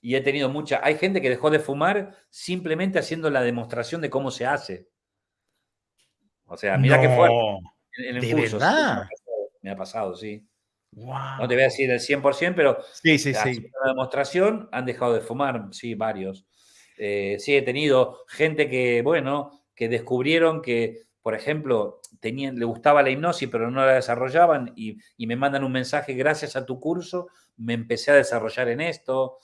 Y he tenido hay gente que dejó de fumar simplemente haciendo la demostración de cómo se hace. O sea, mira qué fuerte. No, En el de curso, sí, verdad. me ha pasado, sí. No te voy a Wow. decir el 100%, pero Sí, sí, sí. haciendo la demostración han dejado de fumar, sí, varios. Sí, he tenido gente que, bueno, que descubrieron que, por ejemplo, le gustaba la hipnosis, pero no la desarrollaban y me mandan un mensaje, gracias a tu curso, me empecé a desarrollar en esto.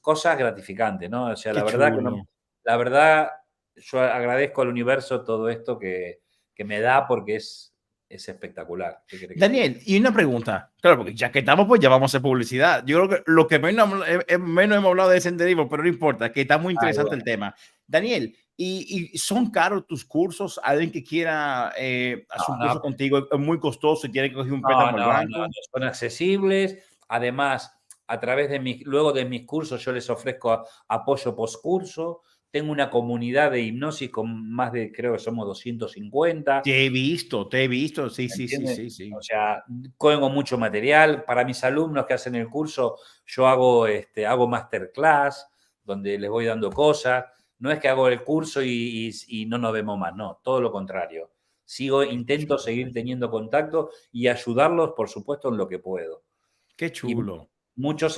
Cosas gratificantes, ¿no? O sea, Qué la verdad chulo. la verdad, yo agradezco al universo todo esto que me da porque es espectacular. ¿Qué querés que te diga? Daniel, y una pregunta. Claro, porque ya que estamos, pues ya vamos a hacer publicidad. Yo creo que lo que menos hemos hablado de senderismo, pero no importa, que está muy Ay, interesante el bueno. tema. Daniel, Y son caros tus cursos. Alguien que quiera hacer un No, curso contigo es muy costoso y tiene que coger un no, préstamo al no, banco. no, son accesibles. Además, a través de luego de mis cursos, yo les ofrezco apoyo postcurso. Tengo una comunidad de hipnosis con más de, creo que somos 250. Te he visto, sí, sí, sí, ¿Entiendes? sí, sí. O sea, tengo mucho material. Para mis alumnos que hacen el curso, yo hago masterclass, donde les voy dando cosas. No es que hago el curso y no nos vemos más, no, todo lo contrario. Intento seguir teniendo contacto y ayudarlos, por supuesto, en lo que puedo. Qué Y chulo. muchos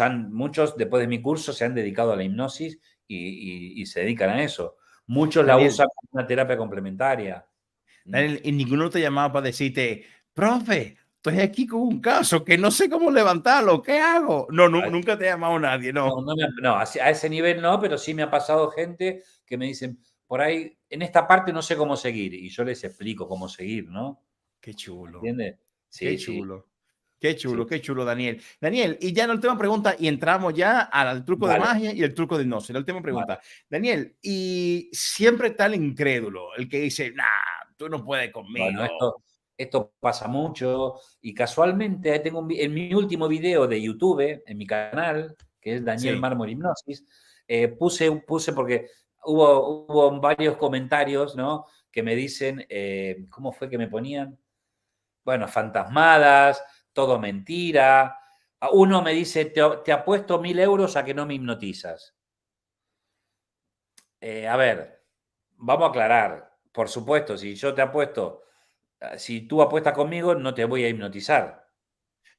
después de mi curso se han dedicado a la hipnosis y se dedican a eso. Muchos la Daniel, usan como una terapia complementaria. Daniel, y ninguno te llamaba para decirte, profe, estoy aquí con un caso que no sé cómo levantarlo, ¿qué hago? No, nunca te ha llamado nadie, No, no. no, a ese nivel no, pero sí me ha pasado gente que me dicen, por ahí, en esta parte no sé cómo seguir, y yo les explico cómo seguir, ¿no? Qué chulo, ¿Entiendes? qué Sí, sí, chulo. Qué sí. chulo, qué chulo, Daniel. Daniel, y ya la última pregunta, y entramos ya al truco de Vale, magia y el truco de hipnosis. La última vale. pregunta. Daniel, y siempre está el incrédulo, el que dice, nah, tú no puedes Bueno, conmigo. esto pasa mucho, y casualmente ahí tengo en mi último video de YouTube, en mi canal, que es Daniel Sí, Mármol Hipnosis, puse porque hubo varios comentarios, ¿no? Que me dicen, ¿cómo fue que me ponían? Bueno, fantasmadas, todo mentira. Uno me dice, te apuesto 1.000 euros a que no me hipnotizas. A ver, vamos a aclarar. Por supuesto, si yo te apuesto, si tú apuestas conmigo, no te voy a hipnotizar.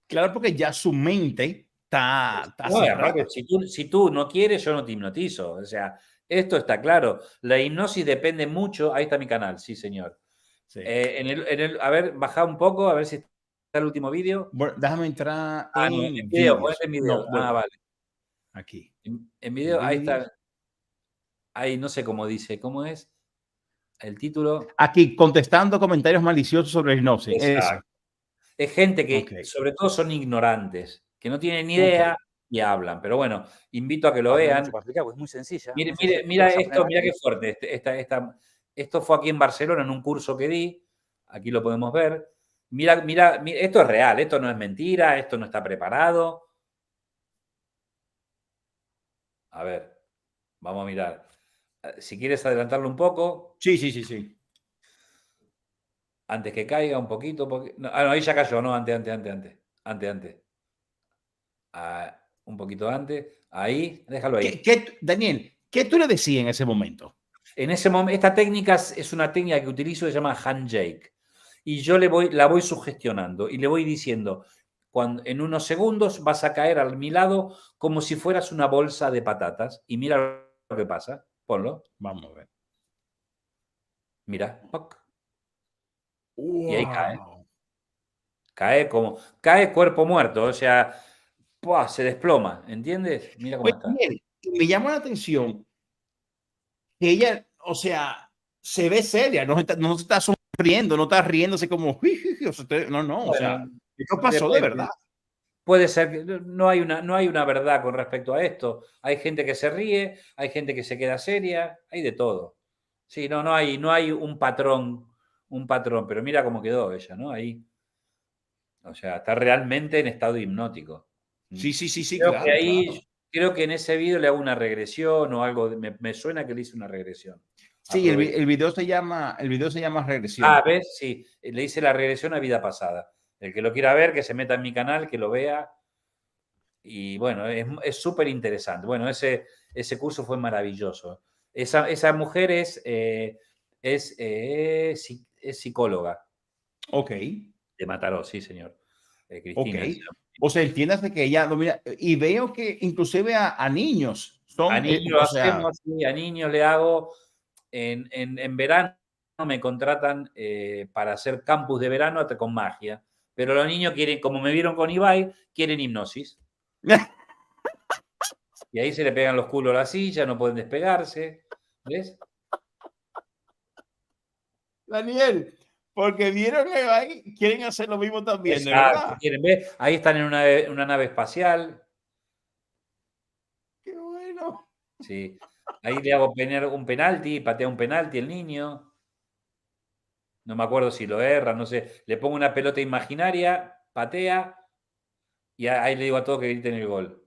claro, porque ya su mente está No, y aparte, cerrada. si tú no quieres, yo no te hipnotizo. O sea, esto está claro. La hipnosis depende mucho. Ahí está mi canal, sí, señor. Sí. A ver, baja un poco, a ver si está el último vídeo. Bueno, déjame entrar No, en en video, vídeos. ponete en video. No, bueno, Vale. aquí. En En video, ahí vídeos. está. Ahí no sé cómo dice, ¿cómo es? El título. Aquí, contestando comentarios maliciosos sobre hipnosis. Ese. Exacto. Es gente Ok, que, sobre todo, son ignorantes, que no tienen ni ok. idea y hablan. Pero bueno, invito a que lo No hay mucho vean. para explicar, porque es muy sencilla. Mire, No sé si mira vas a poner esto, mira aquí. qué fuerte. Esto fue aquí en Barcelona en un curso que di. Aquí lo podemos ver. Mira, esto es real, esto no es mentira, esto no está preparado. A ver, vamos a mirar. Si quieres adelantarlo un poco, Sí, sí, sí, sí. antes que caiga un poquito. No, no, ahí ya cayó, no, antes. Un poquito antes. Ahí, déjalo ahí. Daniel, ¿qué tú le decías en ese momento? En ese momento, esta técnica es una técnica que utilizo que se llama handshake. Y yo la voy sugestionando y le voy diciendo, en unos segundos vas a caer a mi lado como si fueras una bolsa de patatas. Y mira lo que pasa. Ponlo. Vamos a ver. Mira. ¡Poc! Y ahí cae. Wow. Cae cuerpo muerto. O sea, ¡pua! Se desploma. ¿Entiendes? Mira cómo Oye, está. Daniel, me llama la atención que ella, o sea, se ve seria, no se está sonriendo, no está riéndose como, o sea, no, o sea, Bueno, esto pasó de verdad. depende. Puede ser que no hay una verdad con respecto a esto. Hay gente que se ríe, hay gente que se queda seria, hay de todo. Sí, no hay un patrón, pero mira cómo quedó ella, ¿no? Ahí. O sea, está realmente en estado hipnótico. Sí, sí, sí, sí, Creo que claro, claro. ahí, creo que en ese video le hago una regresión o algo, me suena que le hice una regresión. Sí, Aprovecho. el video se llama Regresión. ¿Ves? Sí, le hice la regresión a vida pasada. El que lo quiera ver, que se meta en mi canal, que lo vea. Y bueno, es súper interesante. Bueno, ese curso fue maravilloso. Esa mujer es psicóloga Ok, de Mataró, sí, señor. ok. Cristina. O sea, entiendas de que ella domina, y veo que inclusive a niños A son, niños o sea, hacemos, sí, a niños le hago, en verano me contratan para hacer campus de verano con magia. Pero los niños quieren, como me vieron con Ibai, quieren hipnosis. Y ahí se le pegan los culos a la silla, no pueden despegarse. ¿Ves? Daniel, porque vieron que ahí, quieren hacer lo mismo también, de Exacto, verdad. quieren ver. Ahí están en una nave espacial. Qué bueno. Sí. Ahí le hago un penalti, patea un penalti el niño. No me acuerdo si lo erra, no sé. Le pongo una pelota imaginaria, patea, y ahí le digo a todos que griten el gol.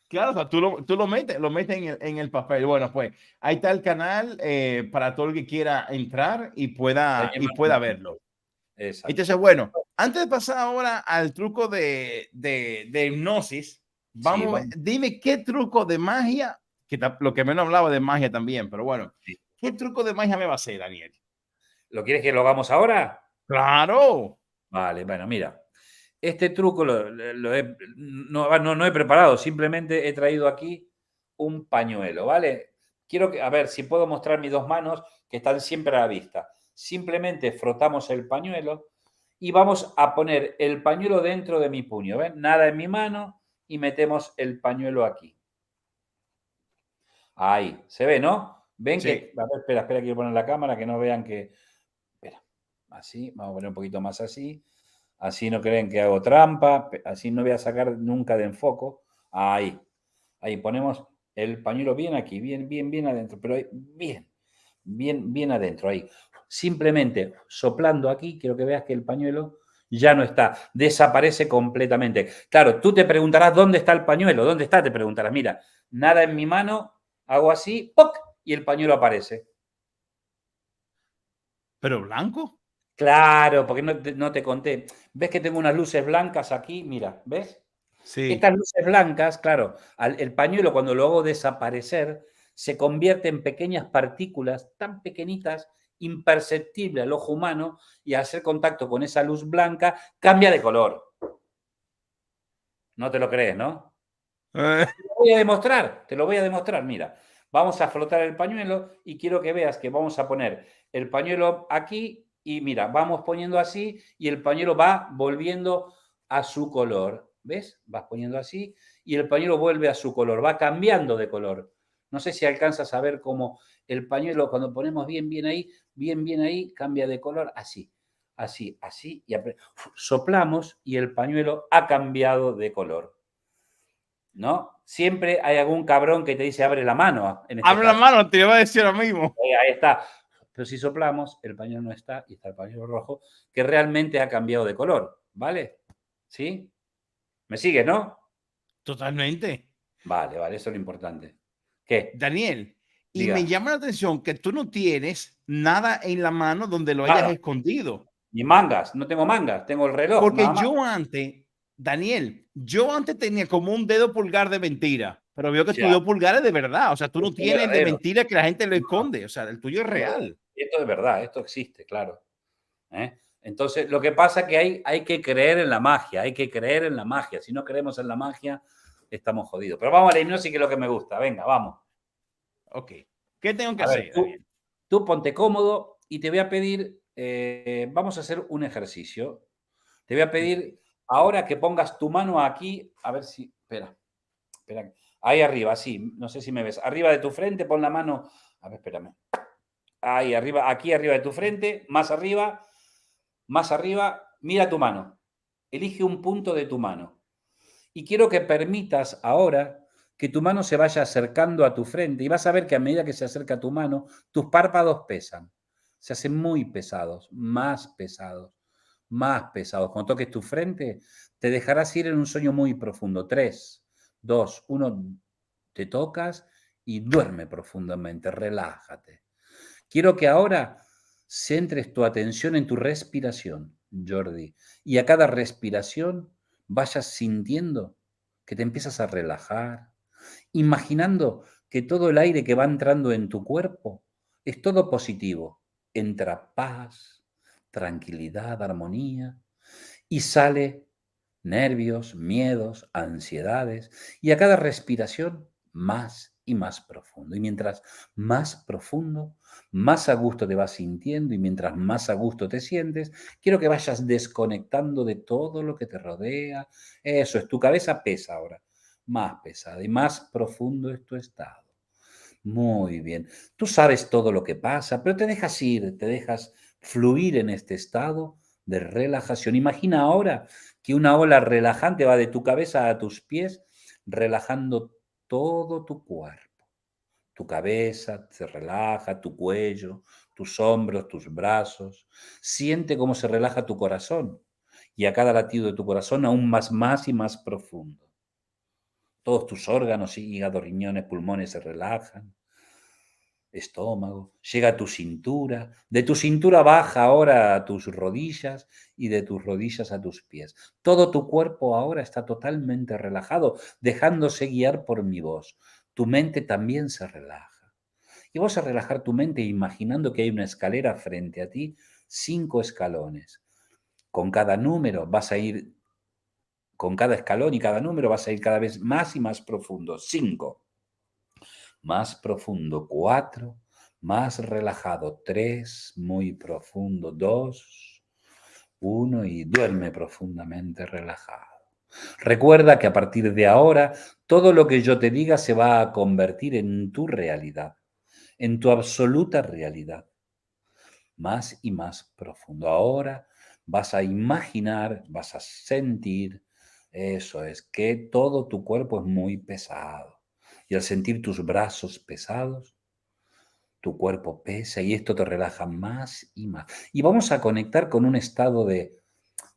Claro, o sea, tú lo metes en el papel. Bueno, pues ahí está el canal para todo el que quiera entrar y pueda verlo. Exacto. Entonces, bueno, antes de pasar ahora al truco de hipnosis, vamos. dime qué truco de magia, lo que menos hablaba de magia también, pero bueno, Sí. ¿qué truco de magia me va a hacer, Daniel? ¿Lo quieres que lo hagamos ahora? Claro. Vale, bueno, mira. Este truco no he preparado, simplemente he traído aquí un pañuelo, ¿vale? Quiero a ver si puedo mostrar mis dos manos que están siempre a la vista. Simplemente frotamos el pañuelo y vamos a poner el pañuelo dentro de mi puño, ¿ven? Nada en mi mano y metemos el pañuelo aquí. Ahí, ¿se ve, no? ¿Ven Sí. que? A ver, espera, quiero poner la cámara que no vean que... Espera, así, vamos a poner un poquito más así. Así no creen que hago trampa, así no voy a sacar nunca de enfoco. Ahí ponemos el pañuelo bien aquí, bien adentro, pero ahí, bien adentro, ahí. Simplemente soplando aquí, quiero que veas que el pañuelo ya no está, desaparece completamente. Claro, tú te preguntarás, ¿dónde está el pañuelo? ¿Dónde está? Te preguntarás, mira, nada en mi mano, hago así, ¡poc! Y el pañuelo aparece. ¿Pero blanco? Claro, porque no te conté. ¿Ves que tengo unas luces blancas aquí? Mira, ¿ves? Sí. Estas luces blancas, claro, el pañuelo cuando lo hago desaparecer, se convierte en pequeñas partículas tan pequeñitas, imperceptibles al ojo humano, y al hacer contacto con esa luz blanca, cambia de color. No te lo crees, ¿no? Te lo voy a demostrar, mira. Vamos a frotar el pañuelo y quiero que veas que vamos a poner el pañuelo aquí y mira, vamos poniendo así y el pañuelo va volviendo a su color. ¿Ves? Vas poniendo así y el pañuelo vuelve a su color, va cambiando de color. No sé si alcanzas a ver cómo el pañuelo, cuando ponemos bien ahí, cambia de color, así, y soplamos y el pañuelo ha cambiado de color. ¿No? Siempre hay algún cabrón que te dice abre la mano. Abre la mano, te iba a decir lo mismo. Ahí está. Pero si soplamos, el pañuelo no está y está el pañuelo rojo, que realmente ha cambiado de color, ¿vale? ¿Sí? ¿Me sigues, no? Totalmente. Vale, eso es lo importante. ¿Qué? Daniel, y Diga. me llama la atención que tú no tienes nada en la mano donde lo hayas escondido. Ni mangas, no tengo mangas, tengo el reloj. Porque nada más. yo antes tenía como un dedo pulgar de mentira, pero veo que tu dedo pulgar es de verdad. O sea, tú no tienes el de mentira que la gente lo esconde. O sea, el tuyo es real. Esto es verdad, esto existe, claro. Entonces, lo que pasa es que hay que creer en la magia, Si no creemos en la magia, estamos jodidos. Pero vamos a la hipnosis, que es lo que me gusta. Venga, vamos. Ok. ¿Qué tengo que A hacer? ver, tú ponte cómodo y te voy a pedir, vamos a hacer un ejercicio. Te voy a pedir ahora que pongas tu mano aquí, a ver si, espera. Ahí arriba, sí, no sé si me ves. Arriba de tu frente, pon la mano, a ver, espérame. Ahí arriba, aquí arriba de tu frente, más arriba, mira tu mano. Elige un punto de tu mano. Y quiero que permitas ahora que tu mano se vaya acercando a tu frente y vas a ver que a medida que se acerca a tu mano, tus párpados pesan. Se hacen muy pesados, más pesados. Cuando toques tu frente, te dejarás ir en un sueño muy profundo. 3, 2, 1, te tocas y duerme profundamente, relájate. Quiero que ahora centres tu atención en tu respiración, Jordi, y a cada respiración vayas sintiendo que te empiezas a relajar, imaginando que todo el aire que va entrando en tu cuerpo es todo positivo. Entra paz, tranquilidad, armonía, y sale nervios, miedos, ansiedades, y a cada respiración más y más profundo. Y mientras más profundo, más a gusto te vas sintiendo, y mientras más a gusto te sientes, quiero que vayas desconectando de todo lo que te rodea. Eso es, tu cabeza pesa ahora, más pesada y más profundo es tu estado. Muy bien. Tú sabes todo lo que pasa, pero te dejas ir, te dejas fluir en este estado de relajación. Imagina ahora que una ola relajante va de tu cabeza a tus pies, relajando todo tu cuerpo. Tu cabeza se relaja, tu cuello, tus hombros, tus brazos. Siente cómo se relaja tu corazón y a cada latido de tu corazón aún más y más profundo. Todos tus órganos, hígado, riñones, pulmones se relajan. Estómago, llega a tu cintura, de tu cintura baja ahora a tus rodillas y de tus rodillas a tus pies. Todo tu cuerpo ahora está totalmente relajado, dejándose guiar por mi voz. Tu mente también se relaja. Y vas a relajar tu mente imaginando que hay una escalera frente a ti, 5 escalones. Con cada número vas a ir, con cada escalón y cada número vas a ir cada vez más y más profundo. 5. Más profundo, 4, más relajado, 3, muy profundo, 2, 1 y duerme profundamente relajado. Recuerda que a partir de ahora, todo lo que yo te diga se va a convertir en tu realidad, en tu absoluta realidad. Más y más profundo. Ahora vas a imaginar, vas a sentir, eso es, que todo tu cuerpo es muy pesado. Y al sentir tus brazos pesados, tu cuerpo pesa y esto te relaja más y más. Y vamos a conectar con un estado de,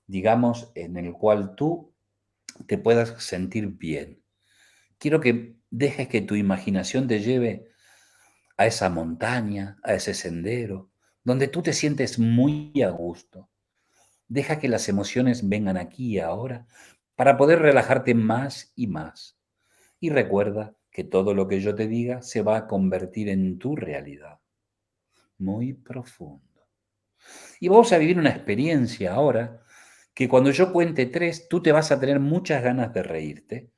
digamos, en el cual tú te puedas sentir bien. Quiero que dejes que tu imaginación te lleve a esa montaña, a ese sendero, donde tú te sientes muy a gusto. Deja que las emociones vengan aquí y ahora para poder relajarte más y más. Y recuerda que todo lo que yo te diga se va a convertir en tu realidad. Muy profundo. Y vamos a vivir una experiencia ahora que cuando yo cuente 3, tú te vas a tener muchas ganas de reírte.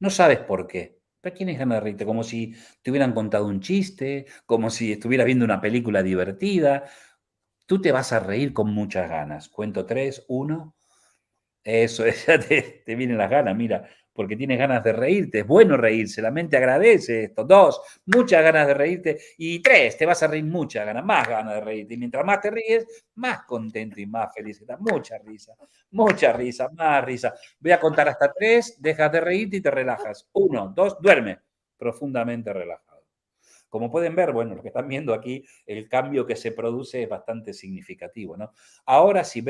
No sabes por qué, pero tienes ganas de reírte, como si te hubieran contado un chiste, como si estuvieras viendo una película divertida. Tú te vas a reír con muchas ganas. Cuento 3, 1. Eso, ya te vienen las ganas, mira, porque tienes ganas de reírte. Es bueno reírse, la mente agradece esto. 2, muchas ganas de reírte. Y 3, te vas a reír muchas ganas, más ganas de reírte. Y mientras más te ríes, más contento y más feliz estás. Mucha risa, más risa. Voy a contar hasta 3, dejas de reírte y te relajas. 1, 2, duerme. Profundamente relajado. Como pueden ver, bueno, lo que están viendo aquí, el cambio que se produce es bastante significativo, ¿no? Ahora sí,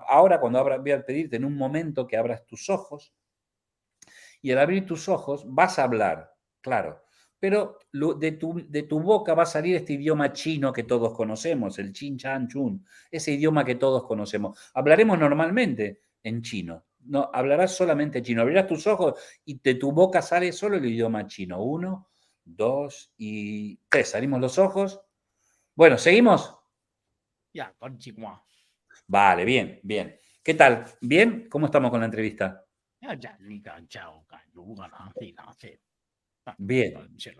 ahora cuando voy a pedirte en un momento que abras tus ojos y al abrir tus ojos vas a hablar, claro, pero de tu boca va a salir este idioma chino que todos conocemos, el chin, chan, chun, ese idioma que todos conocemos. Hablaremos normalmente en chino, no, hablarás solamente chino, abrirás tus ojos y de tu boca sale solo el idioma chino. 1, 2 y 3. Abrimos los ojos. Bueno, ¿seguimos? Ya, continúa. Vale, bien, bien. ¿Qué tal? ¿Bien? ¿Cómo estamos con la entrevista? Bien.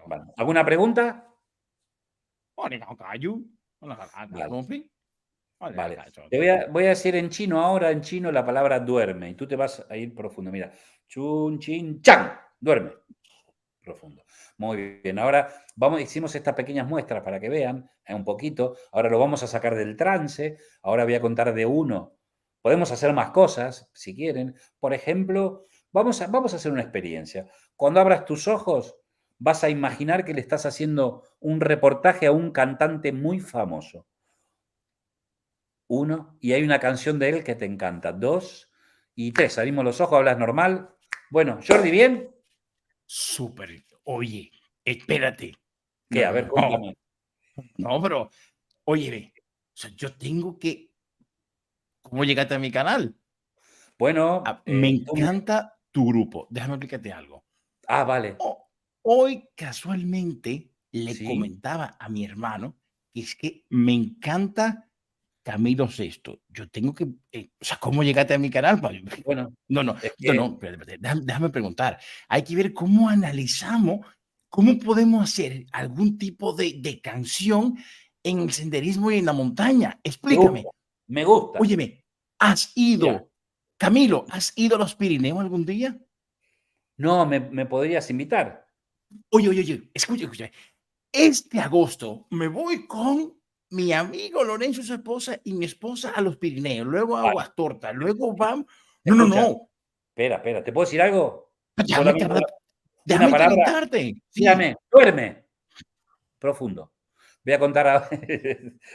Vale. ¿Alguna pregunta? Vale. Te voy a decir en chino ahora, en chino, la palabra duerme. Y tú te vas a ir profundo. Mira. Chun, chin, chan. Duerme. Profundo. Muy bien. Ahora hicimos estas pequeñas muestras para que vean un poquito. Ahora lo vamos a sacar del trance. Ahora voy a contar de 1. Podemos hacer más cosas, si quieren. Por ejemplo, vamos a hacer una experiencia. Cuando abras tus ojos, vas a imaginar que le estás haciendo un reportaje a un cantante muy famoso. 1, y hay una canción de él que te encanta. 2 y 3. Abrimos los ojos, hablas normal. Bueno, Jordi, ¿bien? Súper. Oye, espérate. ¿Qué? A ver, cuéntame. No, pero, oye, o sea, yo tengo que... ¿Cómo llegaste a mi canal? Bueno, me encanta tu grupo. Déjame explicarte algo. Vale. Hoy, casualmente, le comentaba a mi hermano que es que me encanta Camilo VI. Yo tengo que... o sea, ¿cómo llegaste a mi canal? Bueno, no, espérate, déjame preguntar. Hay que ver cómo analizamos, cómo podemos hacer algún tipo de canción en el senderismo y en la montaña. Explícame. Me gusta. Óyeme, Camilo, ¿has ido a los Pirineos algún día? No, ¿me podrías invitar? Oye, escucha. Este agosto me voy con mi amigo Lorenzo y su esposa y mi esposa a los Pirineos, luego a Aguastorta, luego vamos... No. Espera, ¿te puedo decir algo? Déjame palabra. calentarte. Sí. Dígame, duerme. Profundo. Voy a contar.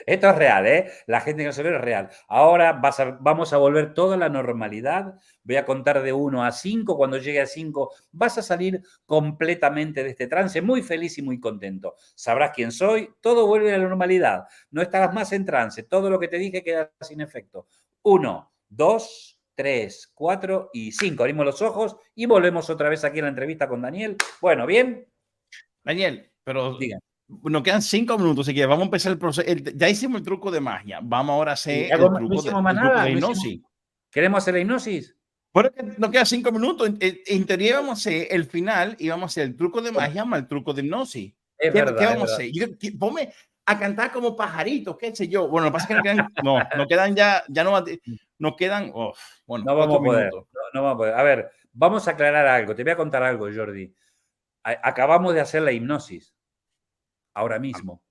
Esto es real, ¿eh? La gente que no se ve es real. Ahora vamos a volver toda la normalidad. Voy a contar de 1 a 5. Cuando llegue a 5, vas a salir completamente de este trance, muy feliz y muy contento. Sabrás quién soy. Todo vuelve a la normalidad. No estarás más en trance. Todo lo que te dije queda sin efecto. 1, 2, 3, 4 y 5. Abrimos los ojos y volvemos otra vez aquí en la entrevista con Daniel. Bueno, ¿bien? Daniel, pero Digan. nos quedan 5 minutos, así que vamos a empezar el proceso. Ya hicimos el truco de magia. Vamos ahora a hacer el truco, No hicimos más el truco nada. de No hipnosis. hicimos. ¿Queremos hacer la hipnosis? Bueno, nos quedan 5 minutos. En teoría vamos a hacer el final y vamos a hacer el truco de magia más el truco de hipnosis. Es ¿Qué verdad, vamos a hacer? Ponme a cantar como pajaritos, qué sé yo. Bueno, lo que pasa es que nos quedan ya no, nos quedan, bueno, No vamos 4 a poder. minutos. No vamos a poder. A ver, vamos a aclarar algo. Te voy a contar algo, Jordi. Acabamos de hacer la hipnosis. Ahora mismo.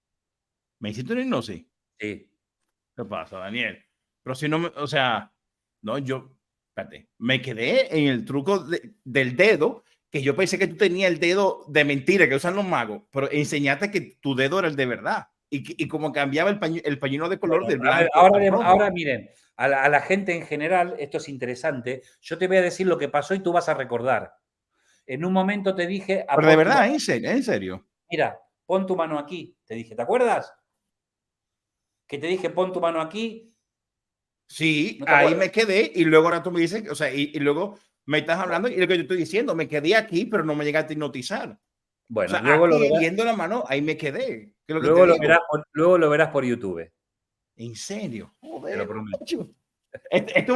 ¿Me hiciste una hipnosis? Sí. ¿Qué pasa, Daniel? Pero si no, o sea, no, espérate, me quedé en el truco del dedo, que yo pensé que tú tenías el dedo de mentira que usan los magos, pero enseñaste que tu dedo era el de verdad. Y como cambiaba el pañuelo de color del blanco. Ahora miren, a la gente en general, esto es interesante. Yo te voy a decir lo que pasó y tú vas a recordar. En un momento te dije... Pero de verdad, en serio. Mira, pon tu mano aquí, te dije, ¿te acuerdas? Que te dije, pon tu mano aquí. Sí, ¿No te ahí acuerdas? me quedé y luego ahora tú me dices, o sea, y luego me estás hablando y lo que yo estoy diciendo, me quedé aquí, pero no me llegaste a hipnotizar. Bueno, O sea, luego aquí, lo verás. viendo la mano, ahí me quedé. ¿Qué es lo que Luego te digo? luego lo verás por YouTube. ¿En serio? Te lo Joder, prometo. macho. Esto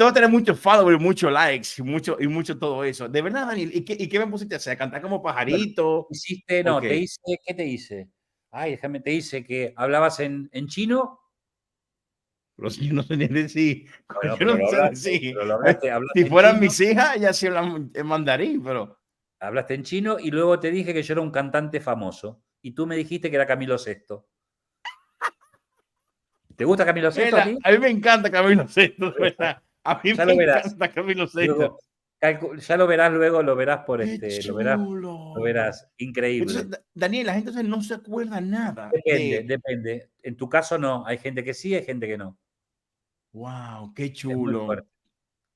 va a tener muchos followers, muchos likes y mucho todo eso. De verdad, Daniel, ¿y qué me pusiste a hacer? ¿A cantar como pajarito? Hiciste, no, Ok. te hice, ¿qué te hice? Ay, déjame, te hice que hablabas en chino. Pero si yo no sé ni decir. Bueno, Yo no sé decir. hablaste Si en fueran chino, mis hijas, ya se hablan en mandarín, pero. hablaste en chino y luego te dije que yo era un cantante famoso. Y tú me dijiste que era Camilo Sesto. ¿Te gusta Camilo Sesto a ti? A mí me encanta Camilo Sesto, de verdad. A mí Ya me lo verás. encanta Camilo Sesto. Luego, ya lo verás luego, lo verás por ¡Qué chulo! lo verás, increíble. Entonces, Daniel, la gente entonces no se acuerda nada de. Depende. En tu caso no, hay gente que sí, hay gente que no. ¡Wow! ¡Qué Es muy chulo! fuerte.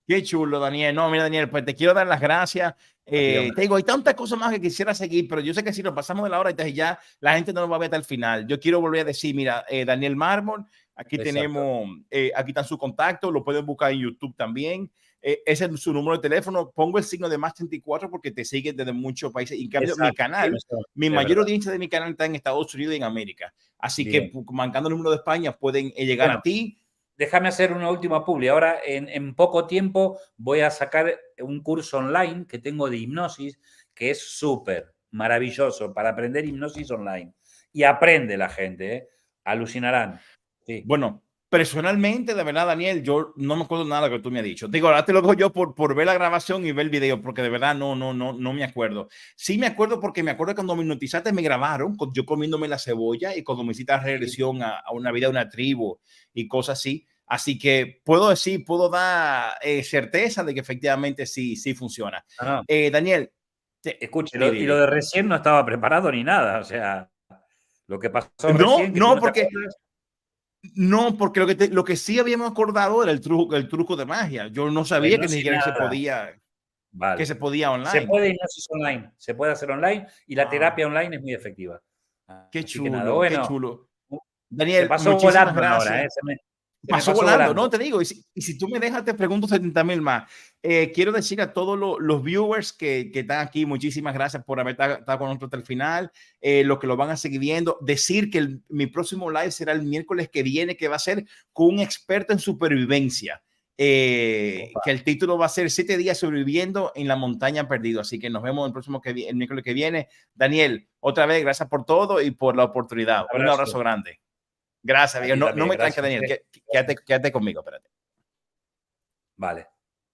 Qué chulo, Daniel. No, mira, Daniel, pues te quiero dar las gracias. Te digo, hay tantas cosas más que quisiera seguir, pero yo sé que si nos pasamos de la hora, entonces ya la gente no nos va a ver hasta el final. Yo quiero volver a decir, mira, Daniel Mármol, aquí Exacto. tenemos, aquí están sus contactos, lo pueden buscar en YouTube también. Ese es su número de teléfono. Pongo el signo de más 34 porque te sigue desde muchos países. Y en cambio, mi canal, mi mayor audiencia de mi canal está en Estados Unidos y en América. Así Bien. que, marcando el número de España, pueden llegar a ti. Déjame hacer una última publi. Ahora, en poco tiempo, voy a sacar un curso online que tengo de hipnosis, que es súper maravilloso para aprender hipnosis online. Y aprende la gente, ¿eh? Alucinarán. Sí. Bueno, personalmente, de verdad, Daniel, yo no me acuerdo nada de lo que tú me has dicho. Digo, ahora te lo digo yo por ver la grabación y ver el video, porque de verdad no me acuerdo. Sí me acuerdo porque me acuerdo cuando me hipnotizaste, me grabaron, yo comiéndome la cebolla y cuando me hiciste la regresión a una vida de una tribu y cosas así. Así que puedo decir, puedo dar certeza de que efectivamente sí funciona. Ah. Daniel. Escuche, y lo de recién no estaba preparado ni nada. O sea, lo que pasó recién... porque lo que sí habíamos acordado era el truco de magia. Yo no sabía que ni siquiera se podía, vale. que se podía online. Se puede hipnosis online, se puede hacer online y la terapia online es muy efectiva. Qué chulo, nada, bueno, qué chulo. Daniel, se pasó muchísimas volando gracias. ahora, pasó volando, no te digo. Y si tú me dejas, te pregunto 70,000 más. Quiero decir a todos los viewers que están aquí, muchísimas gracias por haber estado con nosotros hasta el final. Los que lo van a seguir viendo, decir que mi próximo live será el miércoles que viene, que va a ser con un experto en supervivencia. Que el título va a ser 7 días sobreviviendo en la montaña perdido. Así que nos vemos el miércoles que viene. Daniel, otra vez, gracias por todo y por la oportunidad. Un abrazo grande. Gracias, amigo. No me tranques, Daniel. Quédate conmigo, espérate. Vale.